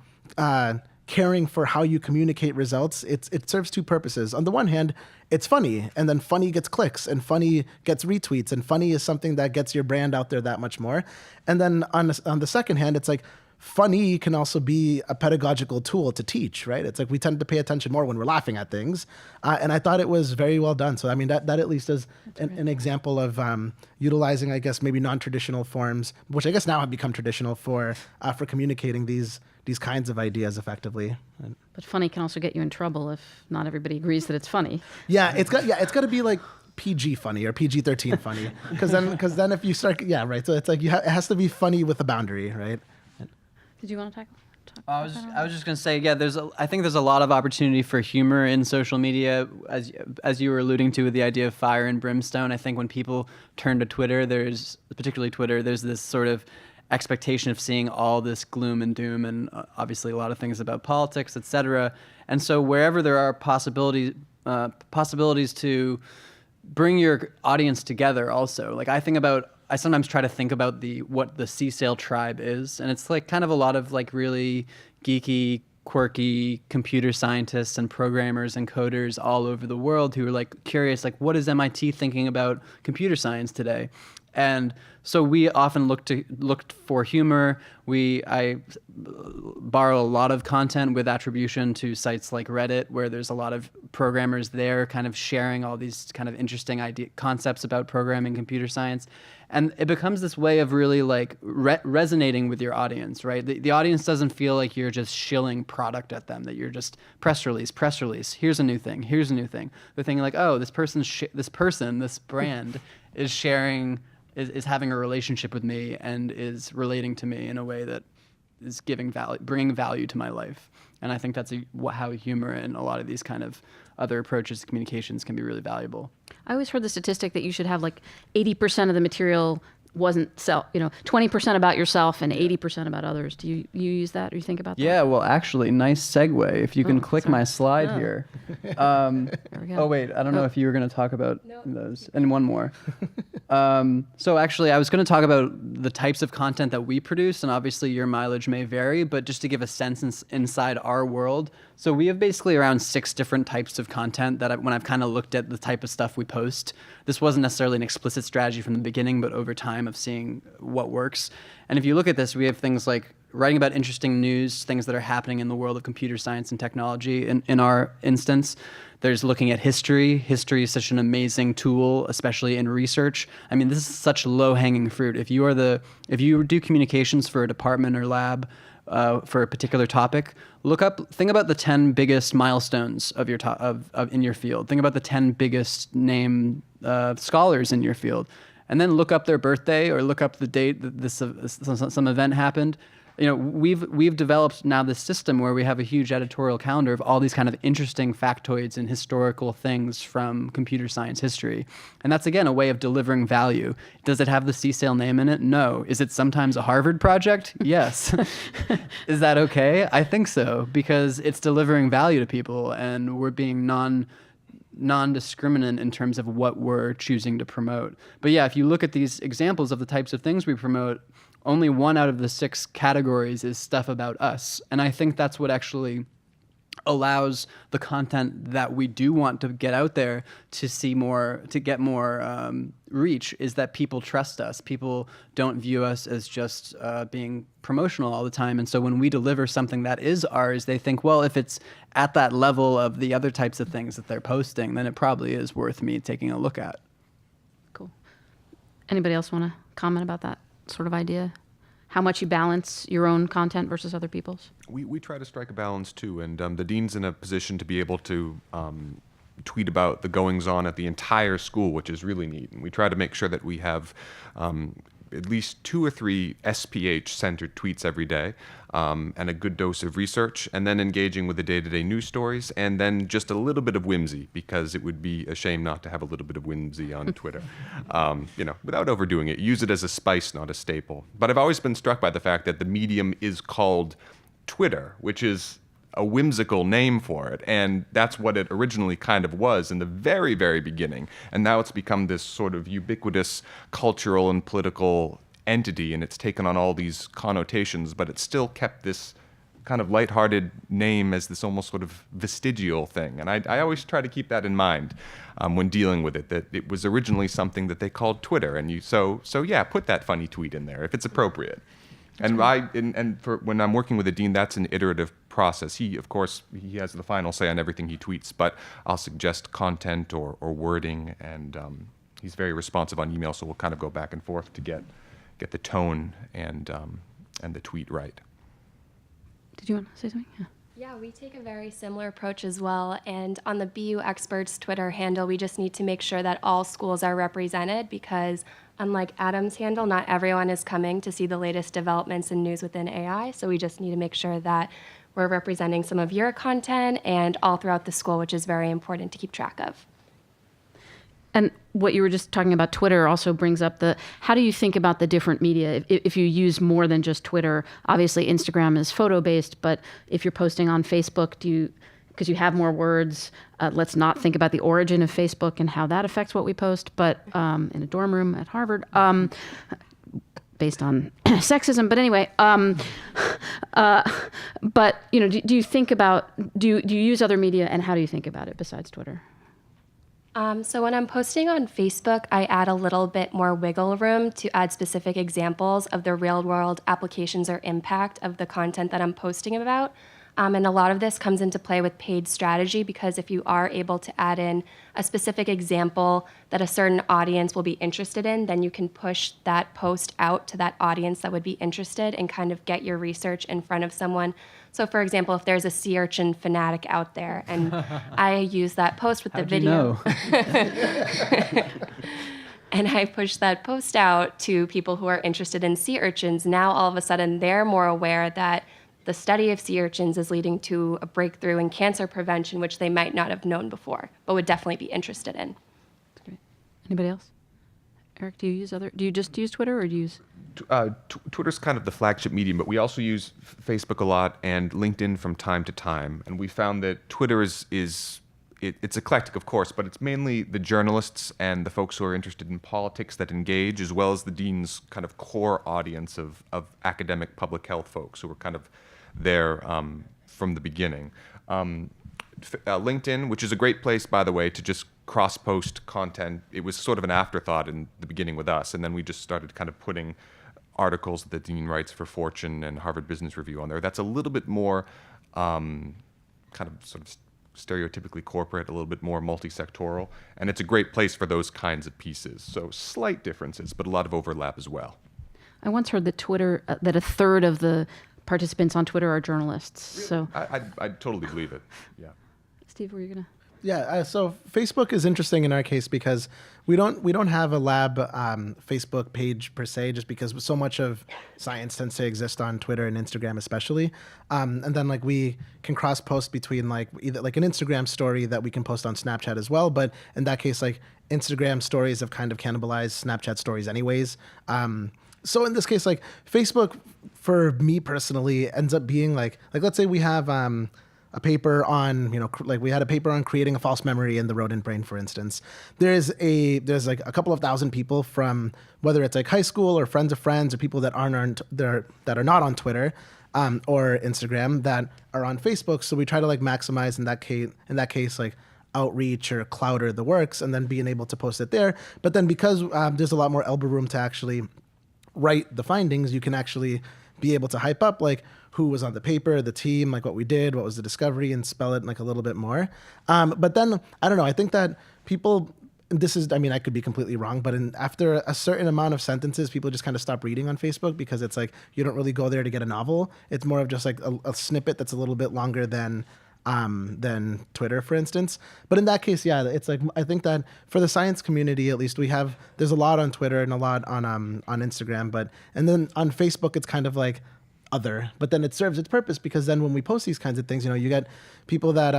caring for how you communicate results, it serves 2 purposes. On the one hand, it's funny, and then funny gets clicks, and funny gets retweets, and funny is something that gets your brand out there that much more. And then on the second hand, it's like funny can also be a pedagogical tool to teach, right? It's like we tend to pay attention more when we're laughing at things. And I thought it was very well done. So, that at least is an example of utilizing, I guess, maybe non-traditional forms, which I guess now have become traditional for communicating these kinds of ideas effectively. But funny can also get you in trouble if not everybody agrees that it's funny. Yeah, it's got to be like PG funny or PG-13 funny, because then if you start, yeah, right. So it's like it has to be funny with a boundary, right? Did you want to talk? I was just gonna say, yeah. I think there's a lot of opportunity for humor in social media, as you were alluding to with the idea of fire and brimstone. I think when people turn to Twitter, particularly Twitter, there's this sort of expectation of seeing all this gloom and doom, and obviously a lot of things about politics, etc. And so wherever there are possibilities to bring your audience together, also, like I sometimes try to think about what the CSAIL tribe is, and it's like kind of a lot of like really geeky, quirky computer scientists and programmers and coders all over the world who are like curious, like, what is MIT thinking about computer science today? And so we often looked for humor. I borrow a lot of content with attribution to sites like Reddit, where there's a lot of programmers there kind of sharing all these kind of interesting concepts about programming, computer science. And it becomes this way of really like resonating with your audience, right? The audience doesn't feel like you're just shilling product at them, that you're just press release, here's a new thing. They're thinking like, oh, this brand is sharing, is having a relationship with me and is relating to me in a way that is bringing value to my life. And I think that's how humor and a lot of these kind of other approaches to communications can be really valuable. I always heard the statistic that you should have like 80% of the material wasn't 20% about yourself and 80% about others. Do you use that, or you think about that? Yeah, well, actually, nice segue. If you can click my slide here. There we go. Oh, wait, I don't know if you were going to talk about those. And one more. So actually, I was going to talk about the types of content that we produce, and obviously your mileage may vary, but just to give a sense inside our world. So we have basically around 6 different types of content that when I've kind of looked at the type of stuff we post, this wasn't necessarily an explicit strategy from the beginning, but over time of seeing what works. And if you look at this, we have things like writing about interesting news, things that are happening in the world of computer science and technology. In our instance, there's looking at history. History is such an amazing tool, especially in research. I mean, this is such low-hanging fruit. If you do communications for a department or lab, for a particular topic, think about the 10 biggest milestones of your in your field. Think about the 10 biggest name scholars in your field, and then look up their birthday or look up the date that some event happened. We've developed now this system where we have a huge editorial calendar of all these kind of interesting factoids and historical things from computer science history. And that's, again, a way of delivering value. Does it have the CSAIL name in it? No. Is it sometimes a Harvard project? Yes. Is that okay? I think so, because it's delivering value to people, and we're being non-discriminant in terms of what we're choosing to promote. But yeah, if you look at these examples of the types of things we promote, only 1 out of the 6 categories is stuff about us. And I think that's what actually allows the content that we do want to get out there to get more reach, is that people trust us. People don't view us as just being promotional all the time. And so when we deliver something that is ours, they think, well, if it's at that level of the other types of things that they're posting, then it probably is worth me taking a look at. Cool. Anybody else want to comment about that sort of idea? How much you balance your own content versus other people's? We try to strike a balance too, and the dean's in a position to be able to tweet about the goings-on at the entire school, which is really neat. And we try to make sure that we have at least 2 or 3 SPH-centered tweets every day, and a good dose of research, and then engaging with the day-to-day news stories, and then just a little bit of whimsy, because it would be a shame not to have a little bit of whimsy on Twitter. Without overdoing it. Use it as a spice, not a staple. But I've always been struck by the fact that the medium is called Twitter, which is a whimsical name for it, and that's what it originally kind of was in the very, very beginning. And now it's become this sort of ubiquitous cultural and political entity, and it's taken on all these connotations, but it's still kept this kind of lighthearted name as this almost sort of vestigial thing. And I always try to keep that in mind when dealing with it, that it was originally something that they called Twitter, and so yeah, put that funny tweet in there if it's appropriate. And for when I'm working with a dean, that's an iterative process. He has the final say on everything he tweets, but I'll suggest content or wording, and he's very responsive on email, so we'll kind of go back and forth to get the tone and the tweet right. Did you want to say something? Yeah. Yeah, we take a very similar approach as well. And on the BU Experts Twitter handle, we just need to make sure that all schools are represented, because unlike Adam's handle, not everyone is coming to see the latest developments and news within AI. So we just need to make sure that we're representing some of your content and all throughout the school, which is very important to keep track of. And what you were just talking about, Twitter, also brings up how do you think about the different media? If you use more than just Twitter, obviously Instagram is photo-based, but if you're posting on Facebook, because you have more words, let's not think about the origin of Facebook and how that affects what we post, but in a dorm room at Harvard. based on sexism. But anyway, but do you think about do you use other media, and how do you think about it besides Twitter? So when I'm posting on Facebook, I add a little bit more wiggle room to add specific examples of the real-world applications or impact of the content that I'm posting about. And a lot of this comes into play with paid strategy, because if you are able to add in a specific example that a certain audience will be interested in, then you can push that post out to that audience that would be interested and kind of get your research in front of someone. So for example, if there's a sea urchin fanatic out there and I use that post with the video. And I push that post out to people who are interested in sea urchins, now all of a sudden they're more aware that the study of sea urchins is leading to a breakthrough in cancer prevention, which they might not have known before, but would definitely be interested in. That's great. Anybody else? Eric, do you just use Twitter, or do you use? Twitter's kind of the flagship medium, but we also use Facebook a lot and LinkedIn from time to time. And we found that Twitter it's eclectic, of course, but it's mainly the journalists and the folks who are interested in politics that engage, as well as the dean's kind of core audience of academic public health folks who are kind of there from the beginning. LinkedIn, which is a great place, by the way, to just cross-post content. It was sort of an afterthought in the beginning with us, and then we just started kind of putting articles that the dean writes for Fortune and Harvard Business Review on there. That's a little bit more kind of sort of stereotypically corporate, a little bit more multi-sectoral, and it's a great place for those kinds of pieces. So slight differences, but a lot of overlap as well. I once heard that that a third of the participants on Twitter are journalists. Really? So I totally believe it. Yeah. Steve, were you gonna? Yeah, so Facebook is interesting in our case because we don't have a lab Facebook page per se, just because so much of science tends to exist on Twitter and Instagram especially, and then like we can cross post between like either like an Instagram story that we can post on Snapchat as well, but in that case like Instagram stories have kind of cannibalized Snapchat stories anyways. So in this case, like Facebook for me personally ends up being like let's say we have a paper on, like we had a paper on creating a false memory in the rodent brain, for instance. There's like a couple of thousand people from whether it's like high school or friends of friends or people that are not on Twitter or Instagram that are on Facebook. So we try to like maximize in that case like outreach or clout or the works, and then being able to post it there. But then because there's a lot more elbow room to actually write the findings, you can actually be able to hype up like who was on the paper, the team, like what we did, what was the discovery, and spell it like a little bit more. But then, I don't know, I think that people, I could be completely wrong, but after a certain amount of sentences, people just kind of stop reading on Facebook because it's like, you don't really go there to get a novel. It's more of just like a snippet that's a little bit longer than Twitter, for instance. But in that case, yeah, it's like, I think that for the science community, at least there's a lot on Twitter and a lot on Instagram, and then on Facebook, it's kind of like other, but then it serves its purpose because then when we post these kinds of things, you get people that,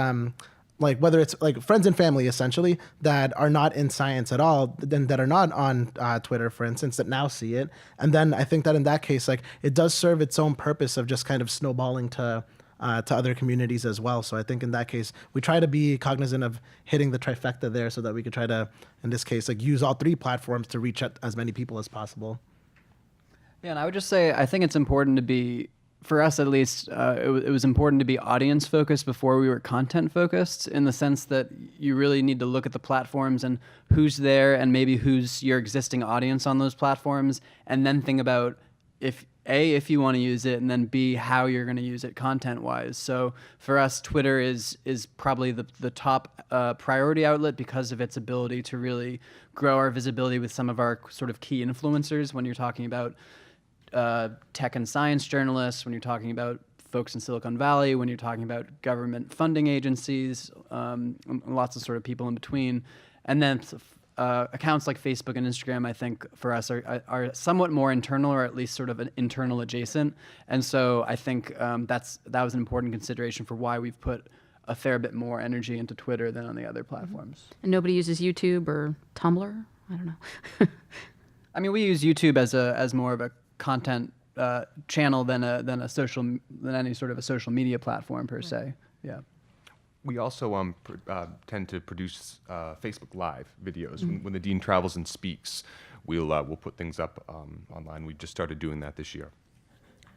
like whether it's like friends and family essentially that are not in science at all, then that are not on Twitter, for instance, that now see it. And then I think that in that case, like it does serve its own purpose of just kind of snowballing to other communities as well. So I think in that case, we try to be cognizant of hitting the trifecta there so that we could try to, in this case, like use all three platforms to reach out as many people as possible. Yeah, and I would just say I think it's important to be, for us at least, it was important to be audience focused before we were content focused, in the sense that you really need to look at the platforms and who's there and maybe who's your existing audience on those platforms, and then think about if you want to use it, and then B, how you're going to use it content-wise. So for us, Twitter is probably the top priority outlet because of its ability to really grow our visibility with some of our sort of key influencers when you're talking about tech and science journalists, when you're talking about folks in Silicon Valley, when you're talking about government funding agencies, lots of sort of people in between. And then accounts like Facebook and Instagram, I think for us are somewhat more internal, or at least sort of an internal adjacent. And so I think that was an important consideration for why we've put a fair bit more energy into Twitter than on the other platforms. And nobody uses YouTube or Tumblr? I don't know. I mean, we use YouTube as more of a content channel than any sort of a social media platform per se. Yeah. We also tend to produce Facebook Live videos. When the dean travels and speaks, we'll put things up online. We just started doing that this year.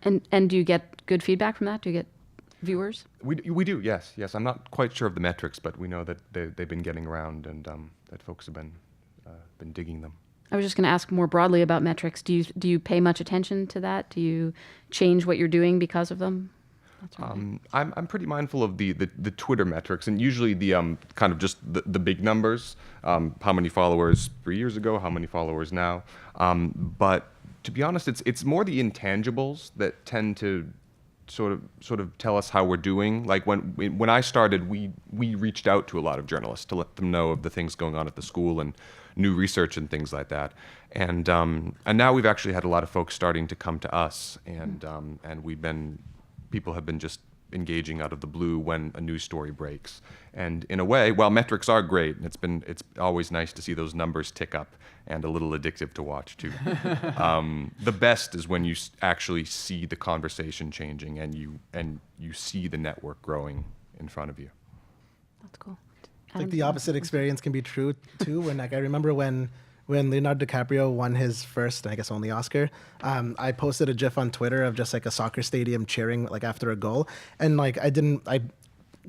And do you get good feedback from that? Do you get viewers? We do, yes. I'm not quite sure of the metrics, but we know that they've been getting around and that folks have been digging them. I was just going to ask more broadly about metrics. Do you pay much attention to that? Do you change what you're doing because of them? I'm pretty mindful of the Twitter metrics, and usually the kind of just the big numbers. How many followers 3 years ago? How many followers now? But to be honest, it's more the intangibles that tend to sort of tell us how we're doing. Like when I started, we reached out to a lot of journalists to let them know of the things going on at the school and new research and things like that. And now we've actually had a lot of folks starting to come to us, and people have been just engaging out of the blue when a news story breaks. And in a way, while metrics are great, it's always nice to see those numbers tick up and a little addictive to watch too. The best is when you actually see the conversation changing and you see the network growing in front of you. That's cool. I think the opposite experience can be true too. When I remember when Leonardo DiCaprio won his first, I guess only Oscar, I posted a GIF on Twitter of just like a soccer stadium cheering like after a goal, and like I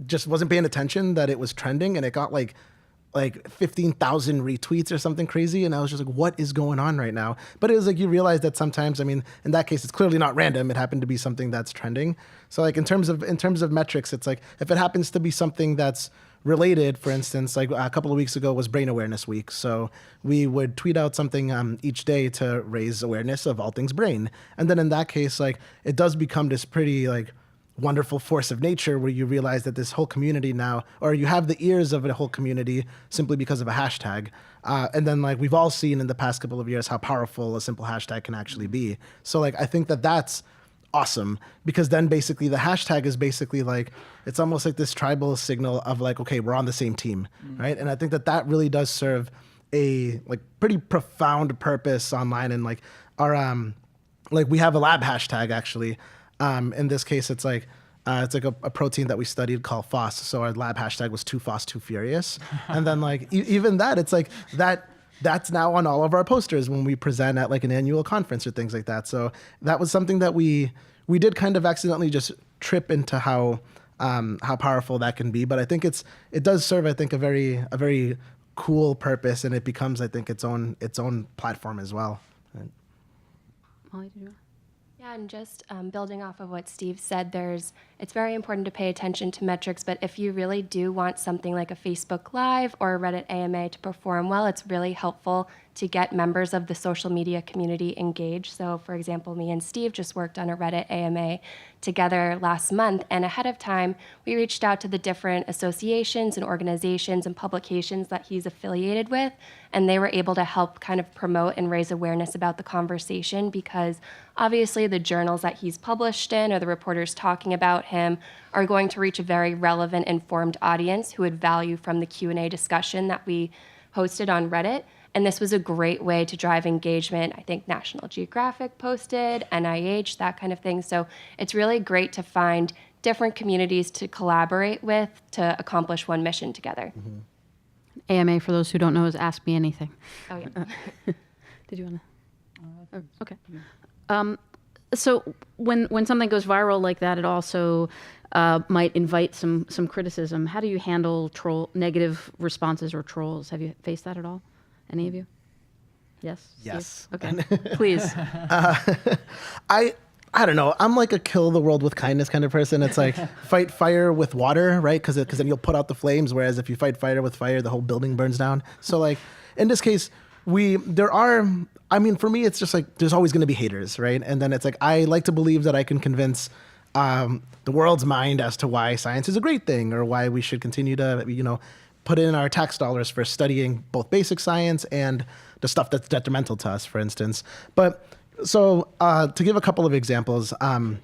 just wasn't paying attention that it was trending, and it got like 15,000 retweets or something crazy, and I was just like, what is going on right now? But it was like you realize that sometimes, I mean, in that case, it's clearly not random. It happened to be something that's trending. So like in terms of metrics, it's like if it happens to be something that's related, for instance, like a couple of weeks ago was Brain Awareness Week. So we would tweet out something each day to raise awareness of all things brain. And then in that case, like it does become this pretty like wonderful force of nature where you realize that this whole community now, or you have the ears of a whole community simply because of a hashtag. And then like we've all seen in the past couple of years how powerful a simple hashtag can actually be. So like I think that that's awesome, because then basically the hashtag is basically like, it's almost like this tribal signal of like, okay, we're on the same team, right? And I think that really does serve a like pretty profound purpose online. And like our, like we have a lab hashtag actually. In this case, it's like a protein that we studied called FOSS. So our lab hashtag was 2FOSS, 2 Furious. And then like even that, it's like that's now on all of our posters when we present at like an annual conference or things like that. So that was something that we did kind of accidentally just trip into how powerful that can be. But I think it does serve, I think, a very cool purpose, and it becomes, I think, its own platform as well. Molly, did you? Yeah, and just building off of what Steve said, it's very important to pay attention to metrics, but if you really do want something like a Facebook Live or a Reddit AMA to perform well, it's really helpful to get members of the social media community engaged. So, for example, me and Steve just worked on a Reddit AMA together last month, and ahead of time, we reached out to the different associations and organizations and publications that he's affiliated with, and they were able to help kind of promote and raise awareness about the conversation, because obviously the journals that he's published in or the reporters talking about him are going to reach a very relevant, informed audience who would value from the Q&A discussion that we hosted on Reddit. And this was a great way to drive engagement. I think National Geographic posted, NIH, that kind of thing. So it's really great to find different communities to collaborate with to accomplish one mission together. Mm-hmm. AMA, for those who don't know, is Ask Me Anything. Oh, yeah. Did you want to? Okay. So when something goes viral like that, it also might invite some criticism. How do you handle negative responses or trolls? Have you faced that at all? Any of you? Yes? Yes. Steve? Okay. Please. I don't know. I'm like a kill the world with kindness kind of person. It's like fight fire with water, right? Because then you'll put out the flames. Whereas if you fight fire with fire, the whole building burns down. So like in this case, for me, it's just like there's always going to be haters, right? And then it's like I like to believe that I can convince the world's mind as to why science is a great thing, or why we should continue to, put in our tax dollars for studying both basic science and the stuff that's detrimental to us, for instance. But so to give a couple of examples, I'm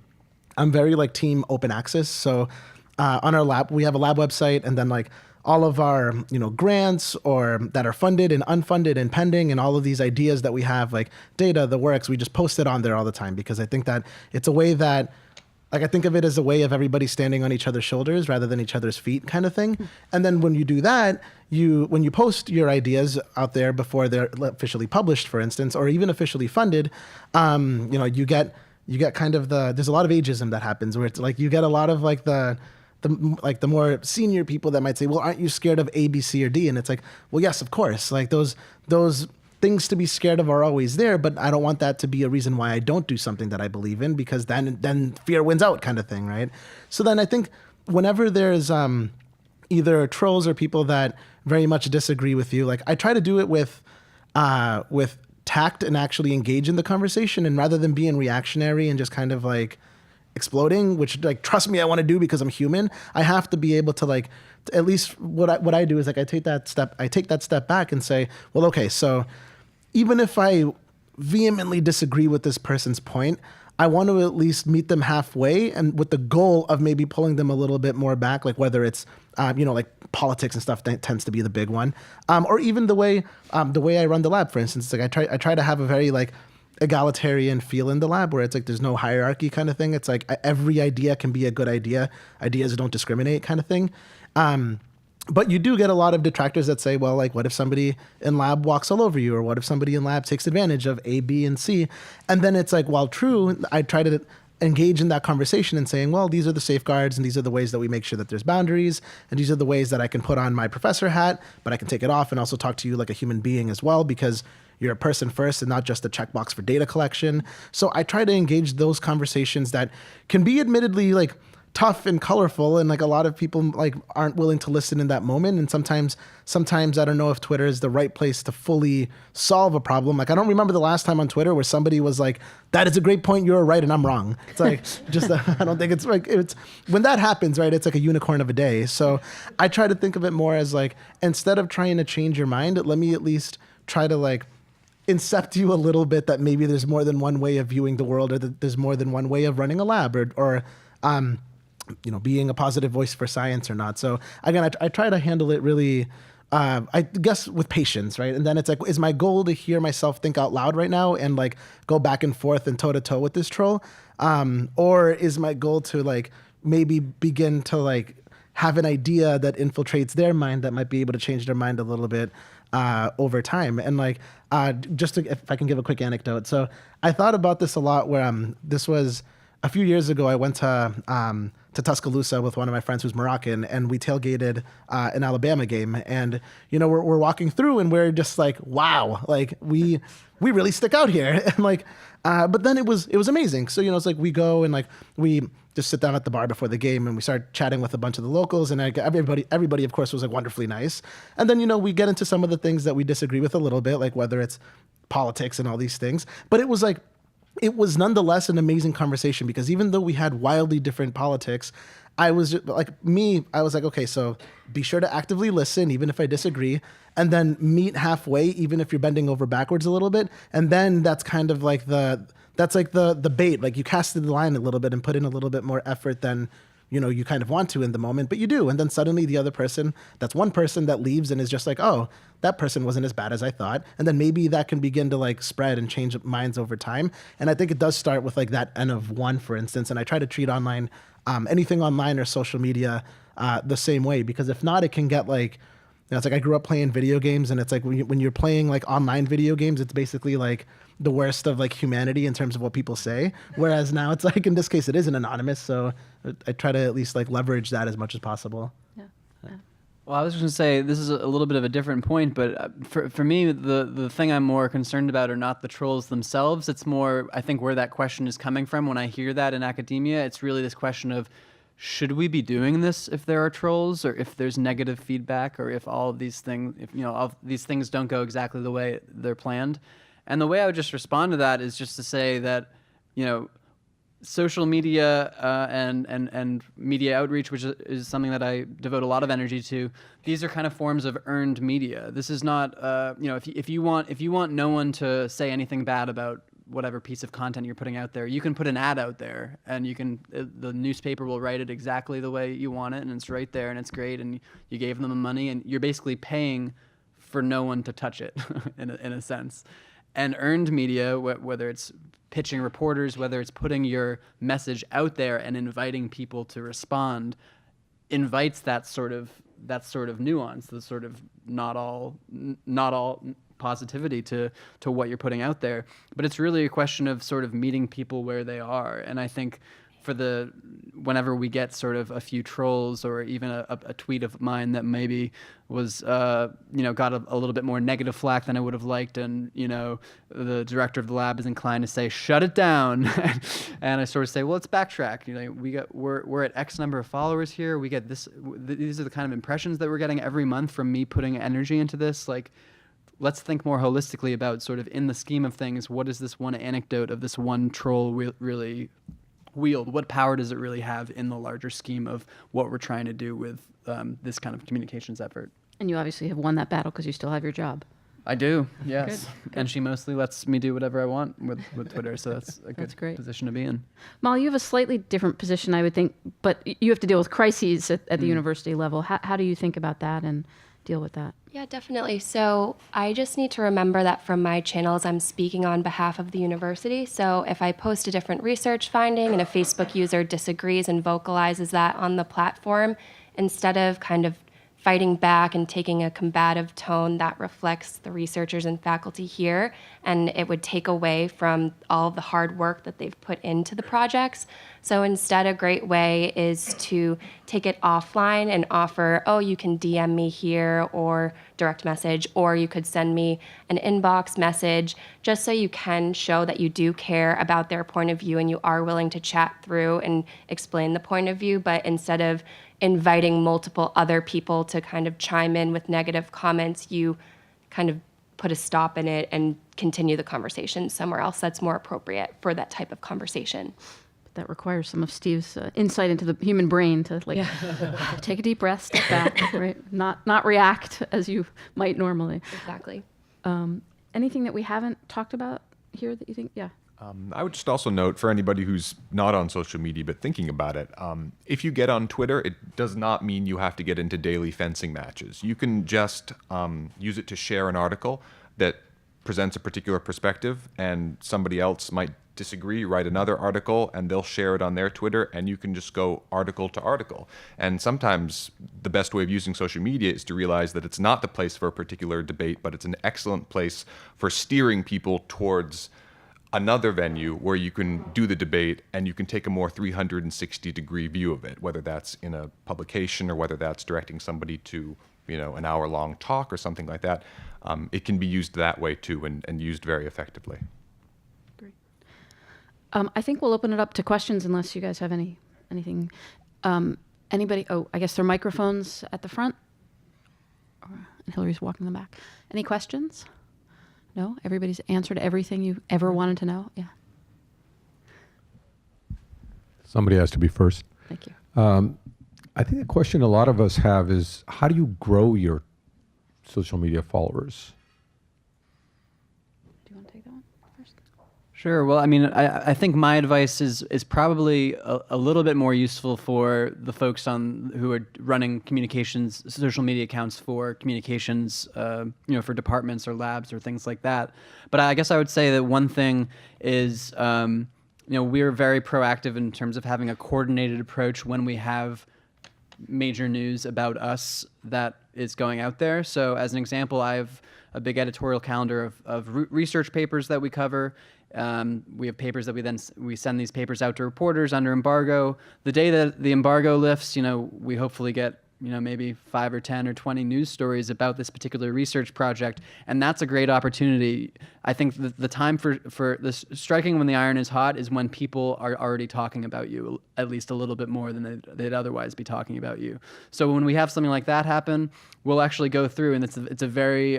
very like team open access. So on our lab, we have a lab website, and then like all of our grants or that are funded and unfunded and pending, and all of these ideas that we have, like data, the works, we just post it on there all the time, because I think that it's a way that like I think of it as a way of everybody standing on each other's shoulders rather than each other's feet kind of thing. And then when you do that, when you post your ideas out there before they're officially published, for instance, or even officially funded, you get kind of there's a lot of ageism that happens where it's like you get a lot of like the more senior people that might say, well, aren't you scared of A, B, C, or D? And it's like, well, yes, of course. Like those things to be scared of are always there, but I don't want that to be a reason why I don't do something that I believe in, because then fear wins out kind of thing, right? So then I think whenever there's either trolls or people that very much disagree with you, like I try to do it with tact and actually engage in the conversation, and rather than being reactionary and just kind of like exploding, which like trust me I want to do because I'm human, I have to be able to like at least what I do is like I take that step back and say, well, okay, so even if I vehemently disagree with this person's point, I want to at least meet them halfway, and with the goal of maybe pulling them a little bit more back, like whether it's like politics and stuff that tends to be the big one, or even the way I run the lab, for instance. Like I try to have a very like egalitarian feel in the lab where it's like there's no hierarchy kind of thing. It's like every idea can be a good idea. Ideas don't discriminate kind of thing. But you do get a lot of detractors that say, well, like, what if somebody in lab walks all over you? Or what if somebody in lab takes advantage of A, B, and C? And then it's like, while true, I try to engage in that conversation and saying, well, these are the safeguards and these are the ways that we make sure that there's boundaries. And these are the ways that I can put on my professor hat, but I can take it off and also talk to you like a human being as well, because you're a person first and not just a checkbox for data collection. So I try to engage those conversations that can be admittedly like tough and colorful, and like a lot of people like aren't willing to listen in that moment. And sometimes I don't know if Twitter is the right place to fully solve a problem. Like I don't remember the last time on Twitter where somebody was like, that is a great point, you're right and I'm wrong. It's like just I don't think it's like it's when that happens, right, it's like a unicorn of a day. So I try to think of it more as like, instead of trying to change your mind, let me at least try to like incept you a little bit that maybe there's more than one way of viewing the world, or that there's more than one way of running a lab, or being a positive voice for science or not. So again, I try to handle it really, I guess with patience, right? And then it's like, is my goal to hear myself think out loud right now and like go back and forth and toe to toe with this troll? Or is my goal to like maybe begin to like have an idea that infiltrates their mind that might be able to change their mind a little bit over time? And like, if I can give a quick anecdote. So I thought about this a lot where this was a few years ago. I went to Tuscaloosa with one of my friends who's Moroccan, and we tailgated an Alabama game. And we're walking through, and we're just like, wow, like we really stick out here. And like, but then it was amazing. So it's like we go and like we just sit down at the bar before the game, and we start chatting with a bunch of the locals, and everybody of course was like wonderfully nice. And then we get into some of the things that we disagree with a little bit, like whether it's politics and all these things. But it was nonetheless an amazing conversation, because even though we had wildly different politics, I was like, okay, so be sure to actively listen, even if I disagree, and then meet halfway, even if you're bending over backwards a little bit. And then that's kind of like the bait, like you casted the line a little bit and put in a little bit more effort than you kind of want to in the moment, but you do. And then suddenly the other person, that's one person that leaves and is just like, oh, that person wasn't as bad as I thought. And then maybe that can begin to like spread and change minds over time. And I think it does start with like that N of one, for instance. And I try to treat online, anything online or social media the same way, because if not, it can get like, it's like I grew up playing video games, and it's like when you're playing like online video games, it's basically like the worst of like humanity in terms of what people say. Whereas now it's like, in this case, it isn't anonymous. So I try to at least like leverage that as much as possible. Yeah. Well, I was just going to say, this is a little bit of a different point, but for me, the thing I'm more concerned about are not the trolls themselves. It's more, I think, where that question is coming from. When I hear that in academia, it's really this question of, should we be doing this if there are trolls, or if there's negative feedback, or if all of these things, all these things don't go exactly the way they're planned? And the way I would just respond to that is just to say that, social media and media outreach, which is something that I devote a lot of energy to, these are kind of forms of earned media. This is not, if you want no one to say anything bad about whatever piece of content you're putting out there, you can put an ad out there, and the newspaper will write it exactly the way you want it, and it's right there, and it's great, and you gave them the money, and you're basically paying for no one to touch it in a sense. And earned media, whether it's pitching reporters, whether it's putting your message out there and inviting people to respond, invites that sort of nuance, the sort of not all positivity to what you're putting out there. But it's really a question of sort of meeting people where they are. And I think whenever we get sort of a few trolls or even a tweet of mine that maybe was, got a little bit more negative flack than I would have liked, and, the director of the lab is inclined to say, shut it down. And I sort of say, well, let's backtrack. We're at X number of followers here. We get this, these are the kind of impressions that we're getting every month from me putting energy into this. Like, let's think more holistically about sort of in the scheme of things, what is this one anecdote of this one troll really wield? What power does it really have in the larger scheme of what we're trying to do with this kind of communications effort? And you obviously have won that battle because you still have your job. I do, yes. Good. And she mostly lets me do whatever I want with Twitter, so that's a That's good great. position to be in. Molly, you have a slightly different position, I would think, but you have to deal with crises at the university level. How do you think about that and deal with that? Yeah, definitely. So I just need to remember that from my channels, I'm speaking on behalf of the university. So if I post a different research finding and a Facebook user disagrees and vocalizes that on the platform, instead of kind of fighting back and taking a combative tone that reflects the researchers and faculty here, and it would take away from all of the hard work that they've put into the projects. So instead, a great way is to take it offline and offer, oh, you can DM me here or direct message, or you could send me an inbox message, just so you can show that you do care about their point of view and you are willing to chat through and explain the point of view. But instead of inviting multiple other people to kind of chime in with negative comments, you kind of put a stop in it and continue the conversation somewhere else that's more appropriate for that type of conversation. That requires some of Steve's insight into the human brain to take a deep breath, step back, right? Not react as you might normally. Exactly. Anything that we haven't talked about here that you think, yeah? I would just also note for anybody who's not on social media but thinking about it, if you get on Twitter, it does not mean you have to get into daily fencing matches. You can just use it to share an article that presents a particular perspective, and somebody else might disagree, write another article, and they'll share it on their Twitter, and you can just go article to article. And sometimes the best way of using social media is to realize that it's not the place for a particular debate, but it's an excellent place for steering people towards another venue where you can do the debate and you can take a more 360-degree view of it, whether that's in a publication or whether that's directing somebody to, an hour-long talk or something like that. It can be used that way too, and used very effectively. Great. I think we'll open it up to questions unless you guys have anything. Anybody? Oh, I guess there are microphones at the front. And Hillary's walking them back. Any questions? No? Everybody's answered everything you ever wanted to know? Yeah. Somebody has to be first. Thank you. I think the question a lot of us have is, how do you grow your social media followers? Do you want to take that one first? Sure. Well, I mean, I think my advice is probably a little bit more useful for the folks who are running communications, social media accounts for communications, for departments or labs or things like that. But I guess I would say that one thing is, we're very proactive in terms of having a coordinated approach when we have major news about us that is going out there. So as an example, I have a big editorial calendar of research papers that we cover. We have papers that we send these papers out to reporters under embargo. The day that the embargo lifts, we hopefully get maybe 5 or 10 or 20 news stories about this particular research project, and that's a great opportunity. I think the time for this striking when the iron is hot is when people are already talking about you at least a little bit more than they'd otherwise be talking about you. So when we have something like that happen, we'll actually go through, and it's a very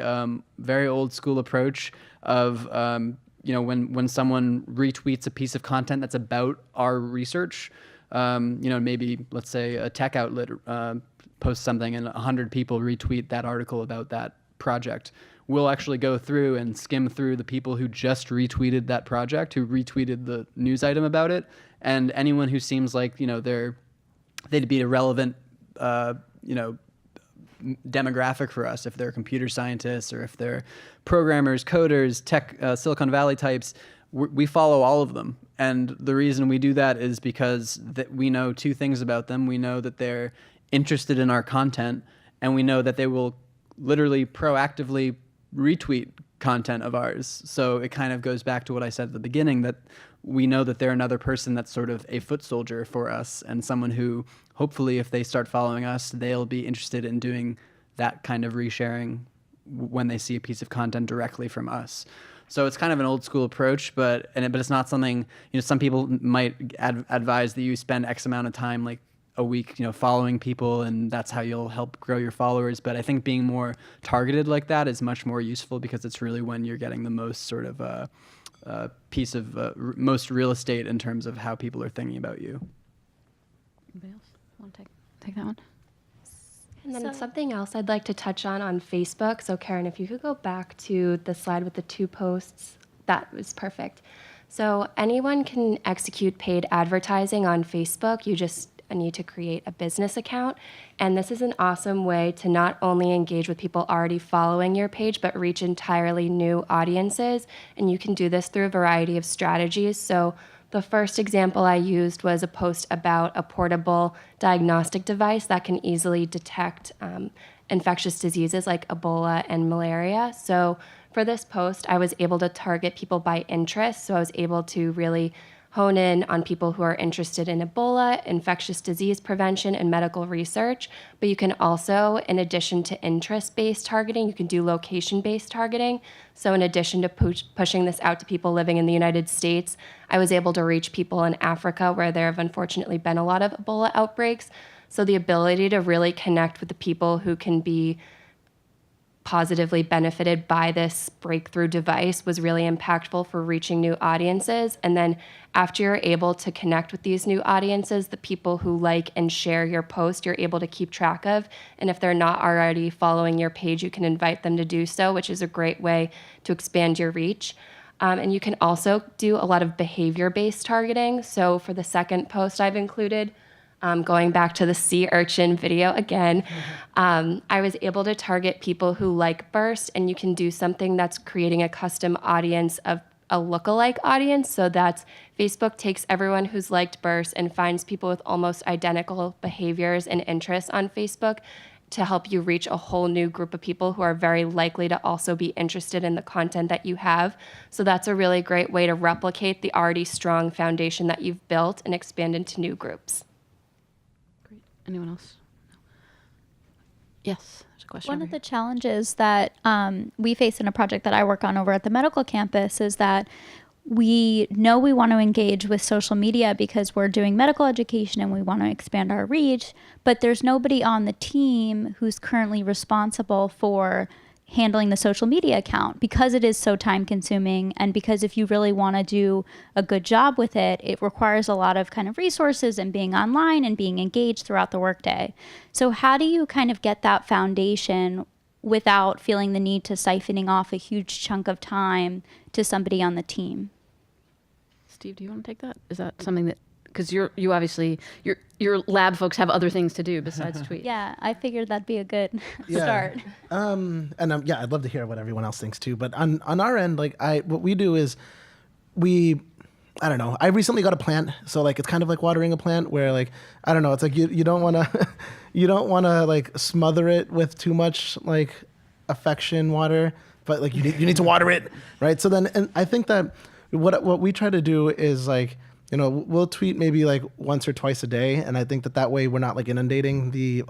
very old school approach of when someone retweets a piece of content that's about our research, maybe let's say a tech outlet posts something and 100 people retweet that article about that project. We'll actually go through and skim through the people who just retweeted that project, who retweeted the news item about it, and anyone who seems like they'd be a relevant demographic for us, if they're computer scientists or if they're programmers, coders, tech, Silicon Valley types. we follow all of them. And the reason we do that is because that we know two things about them. We know that they're interested in our content, and we know that they will literally proactively retweet content of ours. So it kind of goes back to what I said at the beginning, that we know that they're another person that's sort of a foot soldier for us, and someone who hopefully if they start following us, they'll be interested in doing that kind of resharing when they see a piece of content directly from us. So it's kind of an old school approach, but it's not something, some people might advise that you spend X amount of time, like a week, following people, and that's how you'll help grow your followers. But I think being more targeted like that is much more useful, because it's really when you're getting the most sort of piece of most real estate in terms of how people are thinking about you. Anybody else want to take that one? And then something else I'd like to touch on Facebook. So Karen, if you could go back to the slide with the 2 posts, that was perfect. So anyone can execute paid advertising on Facebook. You just need to create a business account. And this is an awesome way to not only engage with people already following your page, but reach entirely new audiences. And you can do this through a variety of strategies. So the first example I used was a post about a portable diagnostic device that can easily detect infectious diseases like Ebola and malaria. So for this post, I was able to target people by interest. So I was able to really hone in on people who are interested in Ebola, infectious disease prevention, and medical research. But you can also, in addition to interest-based targeting, you can do location-based targeting. So in addition to pushing this out to people living in the United States, I was able to reach people in Africa, where there have unfortunately been a lot of Ebola outbreaks. So the ability to really connect with the people who can be positively benefited by this breakthrough device was really impactful for reaching new audiences. And then after you're able to connect with these new audiences, the people who like and share your post, you're able to keep track of. And if they're not already following your page, you can invite them to do so, which is a great way to expand your reach. And you can also do a lot of behavior-based targeting. So for the second post I've included, going back to the sea urchin video again, I was able to target people who like burst, and you can do something that's creating a custom audience of a lookalike audience. So that's Facebook takes everyone who's liked burst and finds people with almost identical behaviors and interests on Facebook to help you reach a whole new group of people who are very likely to also be interested in the content that you have. So that's a really great way to replicate the already strong foundation that you've built and expand into new groups. Anyone else? No. Yes, there's a question. One of the challenges that we face in a project that I work on over at the medical campus is that we know we want to engage with social media because we're doing medical education and we want to expand our reach, but there's nobody on the team who's currently responsible for handling the social media account, because it is so time consuming, and because if you really want to do a good job with it, it requires a lot of kind of resources and being online and being engaged throughout the workday. So how do you kind of get that foundation without feeling the need to siphoning off a huge chunk of time to somebody on the team? Steve, do you want to take that? Is that something that, because you obviously, your lab folks have other things to do besides tweet. Yeah, I figured that'd be a good start. I'd love to hear what everyone else thinks too. But on our end, what we do is I don't know. I recently got a plant, so it's kind of like watering a plant, where I don't know. It's like you don't want to you don't want to smother it with too much affection water, but you need to water it, right? So then, and I think that what we try to do is we'll tweet maybe once or twice a day, and I think that way we're not inundating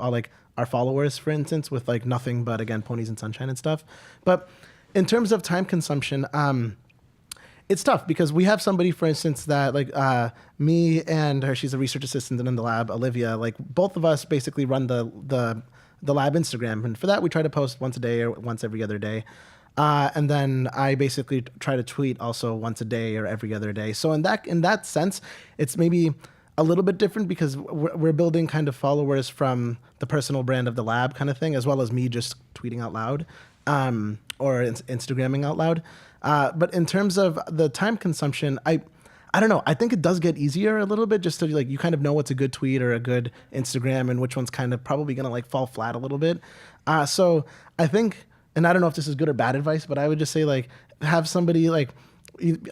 our followers, for instance, with nothing but, again, ponies and sunshine and stuff. But in terms of time consumption, it's tough because we have somebody, for instance, that me and her, she's a research assistant in the lab, Olivia, both of us basically run the lab Instagram, and for that we try to post once a day or once every other day. And then I basically try to tweet also once a day or every other day. So in that sense, it's maybe a little bit different because we're building kind of followers from the personal brand of the lab kind of thing, as well as me just tweeting out loud or Instagramming out loud. But in terms of the time consumption, I don't know. I think it does get easier a little bit, just so you kind of know what's a good tweet or a good Instagram and which one's kind of probably going to fall flat a little bit. So I think, and I don't know if this is good or bad advice, but I would just say have somebody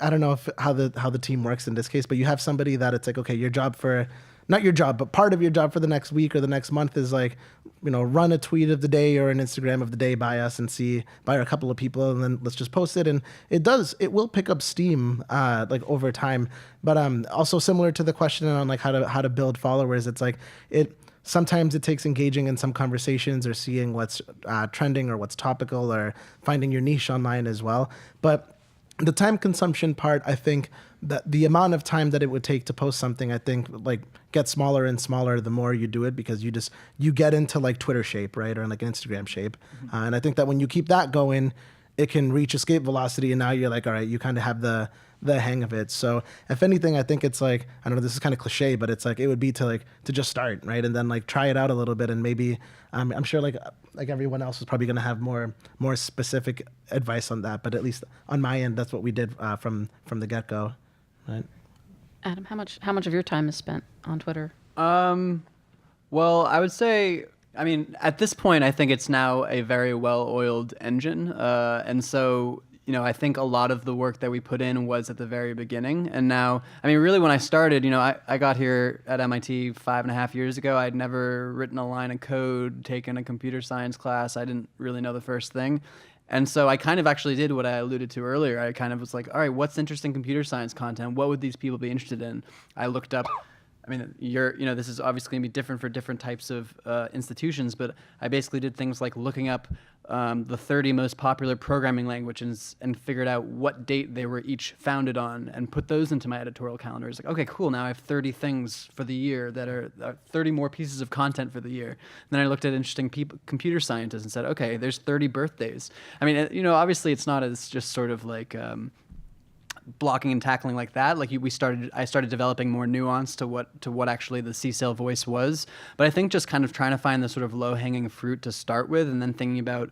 I don't know how the team works in this case, but you have somebody that it's like, okay, your job for, not your job, but part of your job for the next week or the next month is like, run a tweet of the day or an Instagram of the day by us and by a couple of people, and then let's just post it. And it will pick up steam like over time. But also similar to the question on like how to build followers, it's like sometimes it takes engaging in some conversations or seeing what's trending or what's topical or finding your niche online as well. But the time consumption part, I think that the amount of time that it would take to post something, I think like gets smaller and smaller the more you do it, because you get into like Twitter shape, right? Or like Instagram shape. And I think that when you keep that going, it can reach escape velocity, and now you're like, all right, you kind of have the hang of it. So if anything, I think it's like, I don't know, this is kind of cliche, but it's like, it would be to just start, right? And then like try it out a little bit, and maybe, I'm sure like everyone else is probably going to have more specific advice on that. But at least on my end, that's what we did from the get-go, right? Adam, how much of your time is spent on Twitter? Well, I would say, I mean, at this point, I think it's now a very well-oiled engine. And so, I think a lot of the work that we put in was at the very beginning. And now, I mean, really when I started, I got here at MIT 5.5 years ago. I'd never written a line of code, taken a computer science class. I didn't really know the first thing. And so I kind of actually did what I alluded to earlier. I kind of was like, all right, what's interesting computer science content? What would these people be interested in? I looked up, I mean, this is obviously going to be different for different types of institutions, but I basically did things like looking up the 30 most popular programming languages and figured out what date they were each founded on and put those into my editorial calendar. It's like, okay, cool, now I have 30 things for the year that are 30 more pieces of content for the year. And then I looked at interesting computer scientists and said, okay, there's 30 birthdays. I mean, obviously it's not as just sort of like blocking and tackling like that. Like I started developing more nuance to what actually the CSAIL voice was. But I think just kind of trying to find the sort of low-hanging fruit to start with, and then thinking about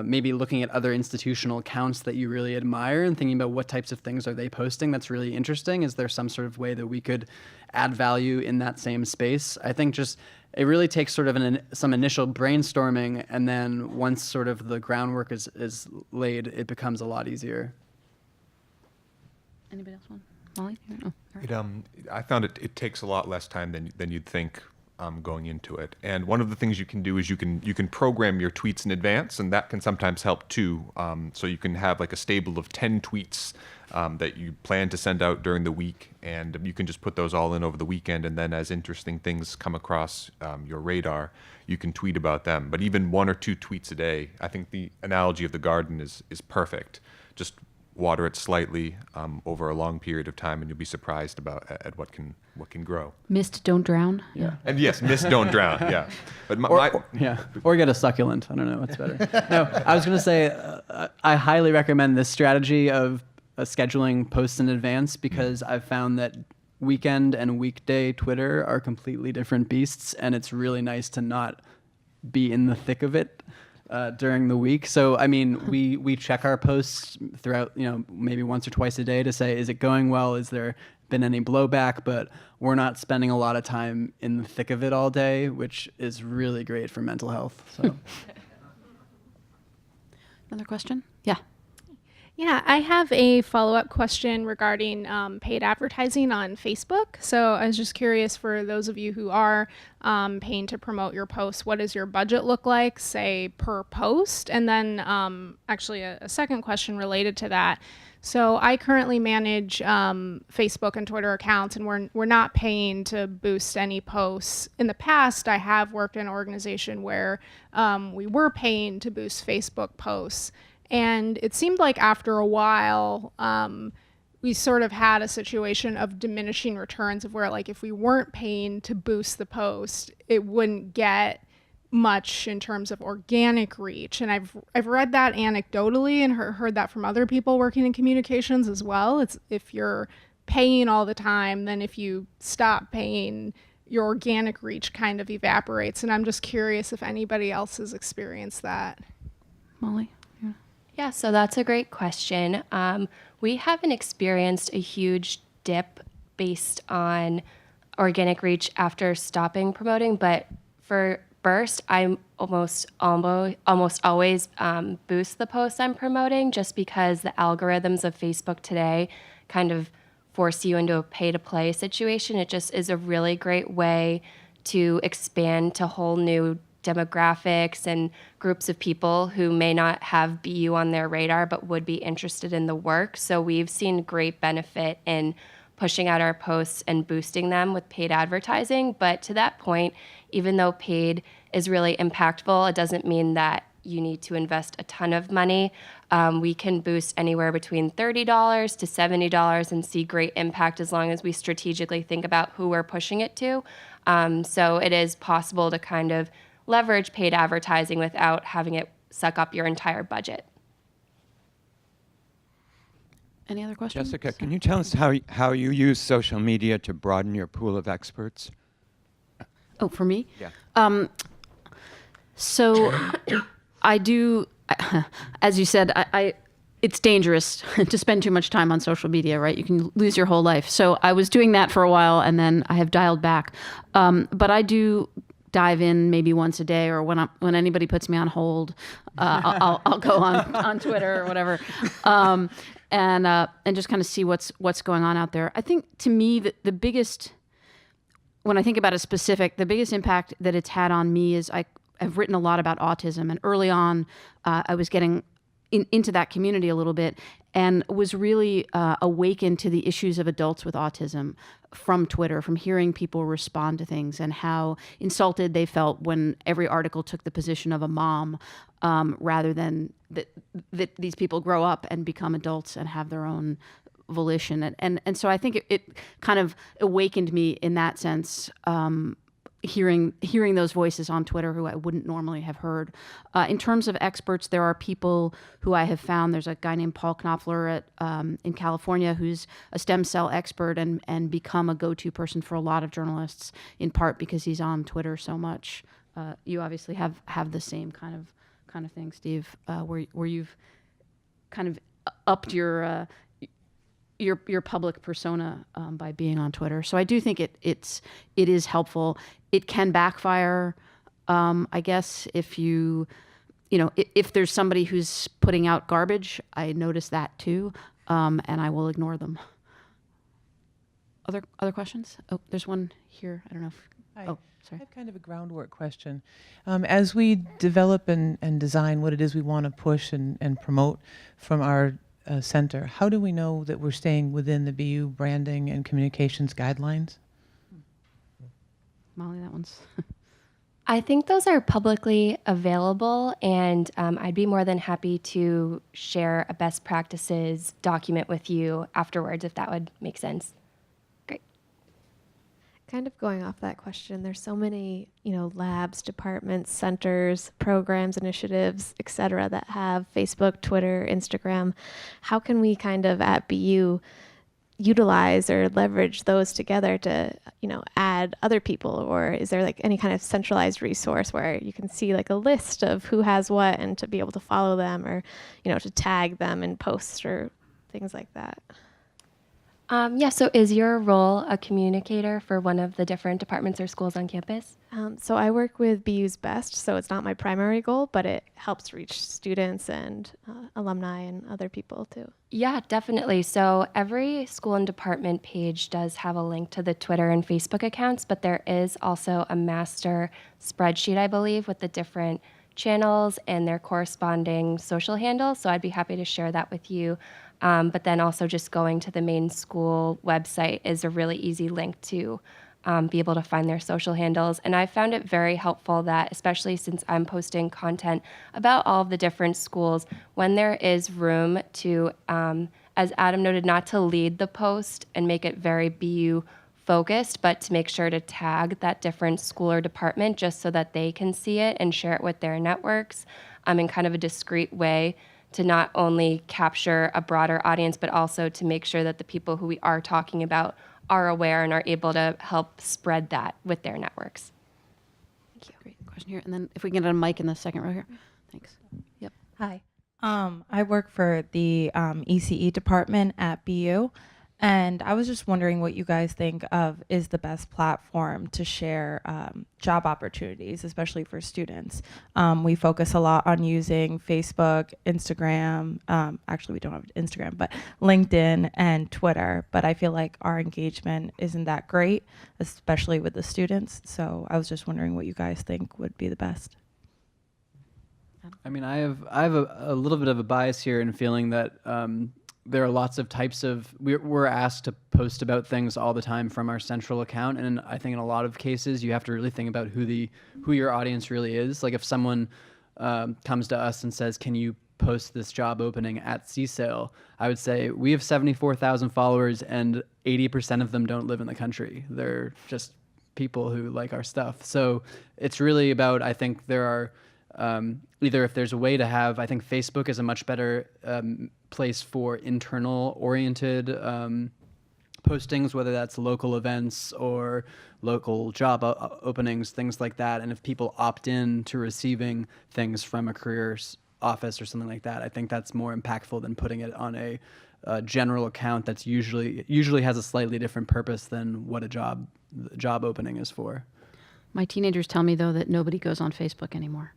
maybe looking at other institutional accounts that you really admire and thinking about what types of things are they posting that's really interesting. Is there some sort of way that we could add value in that same space? I think just it really takes sort of some initial brainstorming, and then once sort of the groundwork is laid, it becomes a lot easier. Anybody else want? Molly? Oh, all right. I found it takes a lot less time than you'd think going into it. And one of the things you can do is you can program your tweets in advance, and that can sometimes help too. So you can have like a stable of 10 tweets that you plan to send out during the week, and you can just put those all in over the weekend, and then as interesting things come across your radar, you can tweet about them. But even 1 or 2 tweets a day, I think the analogy of the garden is perfect. Just water it slightly over a long period of time, and you'll be surprised at what can grow. Mist, don't drown. Yeah. And yes, mist, don't drown. Yeah. But or get a succulent. I don't know what's better. No, I was going to say I highly recommend this strategy of scheduling posts in advance, because I've found that weekend and weekday Twitter are completely different beasts, and it's really nice to not be in the thick of it during the week. So, I mean, we check our posts throughout, maybe once or twice a day to say, is it going well? Is there been any blowback? But we're not spending a lot of time in the thick of it all day, which is really great for mental health. So, another question? Yeah. Yeah, I have a follow-up question regarding paid advertising on Facebook. So I was just curious, for those of you who are paying to promote your posts, what does your budget look like, say, per post? And then actually a second question related to that. So I currently manage Facebook and Twitter accounts, and we're not paying to boost any posts. In the past, I have worked in an organization where we were paying to boost Facebook posts. And it seemed like after a while, we sort of had a situation of diminishing returns, of where, like, if we weren't paying to boost the post, it wouldn't get much in terms of organic reach. And I've read that anecdotally and heard that from other people working in communications as well. It's if you're paying all the time, then if you stop paying, your organic reach kind of evaporates. And I'm just curious if anybody else has experienced that. Molly? Yeah, so that's a great question. We haven't experienced a huge dip based on organic reach after stopping promoting, but for Burst, I almost always boost the posts I'm promoting, just because the algorithms of Facebook today kind of force you into a pay-to-play situation. It just is a really great way to expand to whole new demographics and groups of people who may not have BU on their radar but would be interested in the work. So we've seen great benefit in pushing out our posts and boosting them with paid advertising. But to that point, even though paid is really impactful, it doesn't mean that you need to invest a ton of money. We can boost anywhere between $30 to $70 and see great impact as long as we strategically think about who we're pushing it to. So it is possible to kind of leverage paid advertising without having it suck up your entire budget. Any other questions? Jessica, can you tell us how you use social media to broaden your pool of experts? Oh, for me? Yeah. So I do, as you said, it's dangerous to spend too much time on social media, right? You can lose your whole life. So I was doing that for a while, and then I have dialed back. But I do dive in maybe once a day, or when anybody puts me on hold, I'll go on Twitter or whatever. And just kind of see what's going on out there. I think, to me, the biggest, when I think about the biggest impact that it's had on me is I've written a lot about autism, and early on I was getting into that community a little bit, and was really awakened to the issues of adults with autism from Twitter, from hearing people respond to things and how insulted they felt when every article took the position of a mom, rather than that these people grow up and become adults and have their own volition. And so I think it kind of awakened me in that sense, hearing those voices on Twitter who I wouldn't normally have heard. In terms of experts, there are people who I have found. There's a guy named Paul Knopfler in California who's a stem cell expert and become a go-to person for a lot of journalists, in part because he's on Twitter so much. You obviously have the same kind of thing, Steve, where you've kind of upped your public persona by being on Twitter. So I do think it is helpful. It can backfire, I guess, if if there's somebody who's putting out garbage. I notice that too, and I will ignore them. Other questions? Oh, there's one here. I don't know if. Hi. Oh, sorry. I have kind of a groundwork question. As we develop and design what it is we want to push and promote from our center, how do we know that we're staying within the BU branding and communications guidelines? Molly, that one's. I think those are publicly available, and I'd be more than happy to share a best practices document with you afterwards, if that would make sense. Great. Kind of going off that question, there's so many, labs, departments, centers, programs, initiatives, et cetera, that have Facebook, Twitter, Instagram. How can we kind of at BU utilize or leverage those together to, add other people? Or is there like any kind of centralized resource where you can see like a list of who has what and to be able to follow them, or, to tag them in posts or things like that? So is your role a communicator for one of the different departments or schools on campus? So I work with BU's Best, so it's not my primary goal, but it helps reach students and alumni and other people too. Yeah, definitely. So every school and department page does have a link to the Twitter and Facebook accounts, but there is also a master spreadsheet, I believe, with the different channels and their corresponding social handles. So I'd be happy to share that with you. But then also just going to the main school website is a really easy link to be able to find their social handles. And I found it very helpful that, especially since I'm posting content about all of the different schools, when there is room to, as Adam noted, not to lead the post and make it very BU focused, but to make sure to tag that different school or department just so that they can see it and share it with their networks in kind of a discreet way, to not only capture a broader audience, but also to make sure that the people who we are talking about are aware and are able to help spread that with their networks. Thank you. Great question here. And then if we can get a mic in the second row here. Thanks. Yep. Hi. I work for the ECE department at BU, And I was just wondering what you guys think of is the best platform to share job opportunities, especially for students. We focus a lot on using Facebook, Instagram. Actually, we don't have Instagram, but LinkedIn and Twitter. But I feel like our engagement isn't that great, especially with the students. So I was just wondering what you guys think would be the best. I mean, I have a little bit of a bias here in feeling that there are lots of types of, we're asked to post about things all the time from our central account, and I think in a lot of cases you have to really think about who your audience really is. Like if someone comes to us and says, can you post this job opening at CSAIL, I would say we have 74,000 followers and 80% of them don't live in the country. They're just people who like our stuff. So it's really about, I think there are either if there's a way to have, I think Facebook is a much better place for internal oriented postings, whether that's local events or local job openings, things like that. And if people opt in to receiving things from a careers office or something like that, I think that's more impactful than putting it on a general account that's usually has a slightly different purpose than what a job opening is for. My teenagers tell me though that nobody goes on Facebook anymore.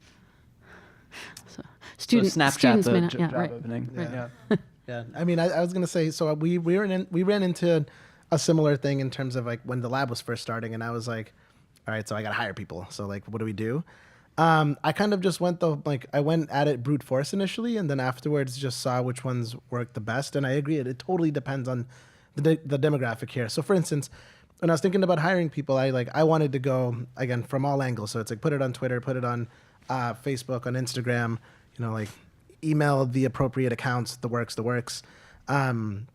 So Snapchat students the may not, job right. opening. Right. Yeah. Yeah, I mean, I was gonna say, so we ran into a similar thing in terms of like when the lab was first starting, and I was like, all right, so I gotta hire people. So like, what do we do? I kind of just went I went at it brute force initially, and then afterwards just saw which ones worked the best. And I agree, it totally depends on the demographic here. So for instance, when I was thinking about hiring people, I wanted to go again from all angles. So it's like put it on Twitter, put it on Facebook, on Instagram, like email the appropriate accounts, the works. And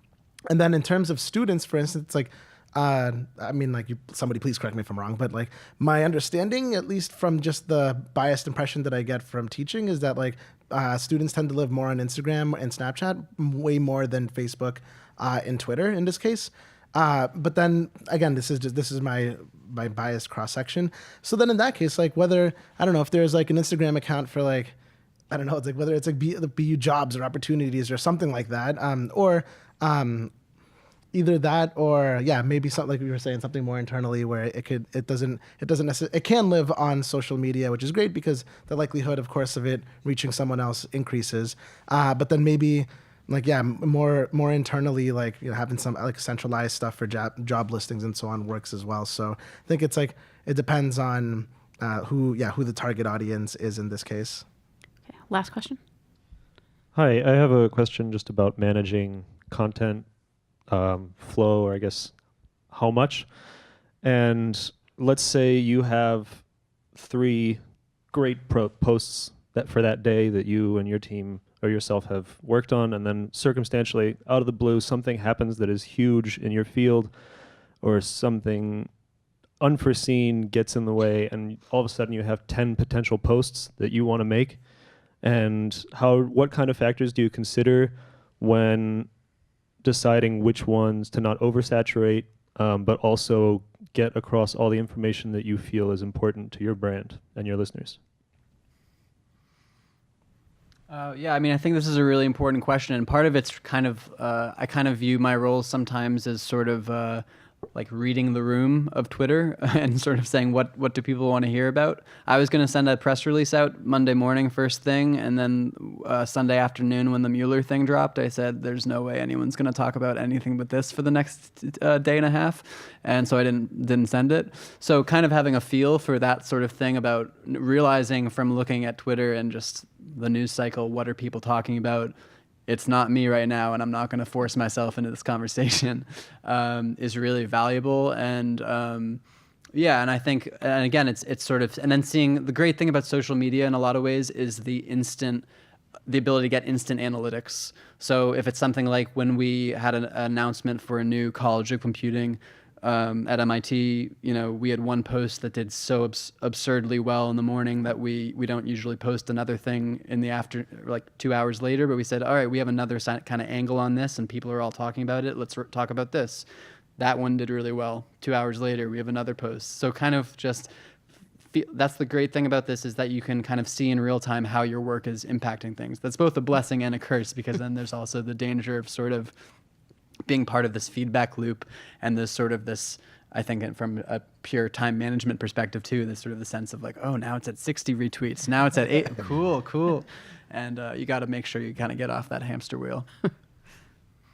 then in terms of students, for instance, like, somebody please correct me if I'm wrong, but like my understanding, at least from just the biased impression that I get from teaching, is that like students tend to live more on Instagram and Snapchat way more than Facebook and Twitter in this case. But then again, this is my biased cross section. So then in that case, like whether, I don't know if there's like an Instagram account for like, I don't know, it's like whether it's like BU jobs or opportunities or something like that, or either that or maybe something like we were saying, something more internally where it can live on social media, which is great because the likelihood, of course, of it reaching someone else increases. But then maybe more internally, like having some like centralized stuff for job listings and so on works as well. So I think it's like it depends on who the target audience is in this case. Okay, last question. Hi, I have a question just about managing content flow, or I guess how much. And let's say you have 3 great posts that for that day that you and your team or yourself have worked on, and then circumstantially, out of the blue, something happens that is huge in your field, or something unforeseen gets in the way, and all of a sudden you have 10 potential posts that you want to make. And what kind of factors do you consider when deciding which ones to not oversaturate, but also get across all the information that you feel is important to your brand and your listeners? I mean, I think this is a really important question, and part of it's kind of, I kind of view my role sometimes as sort of like reading the room of Twitter and sort of saying what do people want to hear about. I was going to send a press release out Monday morning first thing, and then Sunday afternoon when the Mueller thing dropped, I said there's no way anyone's going to talk about anything but this for the next day and a half, and so I didn't send it. So kind of having a feel for that sort of thing, about realizing from looking at Twitter and just the news cycle, what are people talking about? It's not me right now, and I'm not going to force myself into this conversation, is really valuable. And and I think, and again, it's sort of, and then seeing the great thing about social media in a lot of ways is the ability to get instant analytics. So if it's something like when we had an announcement for a new College of Computing at MIT, we had one post that did so absurdly well in the morning that we don't usually post another thing in the like 2 hours later, but we said, all right, we have another kind of angle on this and people are all talking about it. Let's talk about this. That one did really well. 2 hours later, we have another post. So kind of just that's the great thing about this, is that you can kind of see in real time how your work is impacting things. That's both a blessing and a curse, because then there's also the danger of sort of being part of this feedback loop and this sort of this, I think from a pure time management perspective too, this sort of the sense of like, oh, now it's at 60 retweets, now it's at 8, cool. And you got to make sure you kind of get off that hamster wheel.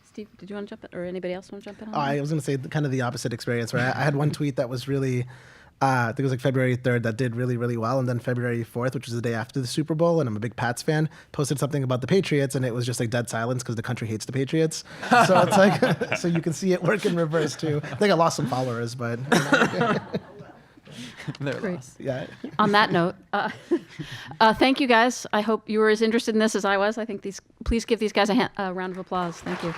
Steve, did you want to jump in, or anybody else want to jump in on Oh, I was going to say kind of the opposite experience, where I had one tweet that was really, I think it was like February 3rd that did really, really well. And then February 4th, which was the day after the Super Bowl, and I'm a big Pats fan, posted something about the Patriots, and it was just like dead silence because the country hates the Patriots. So it's like, so you can see it work in reverse too. I think I lost some followers, but. Great. Yeah. On that note, thank you guys. I hope you were as interested in this as I was. I think please give these guys a round of applause. Thank you.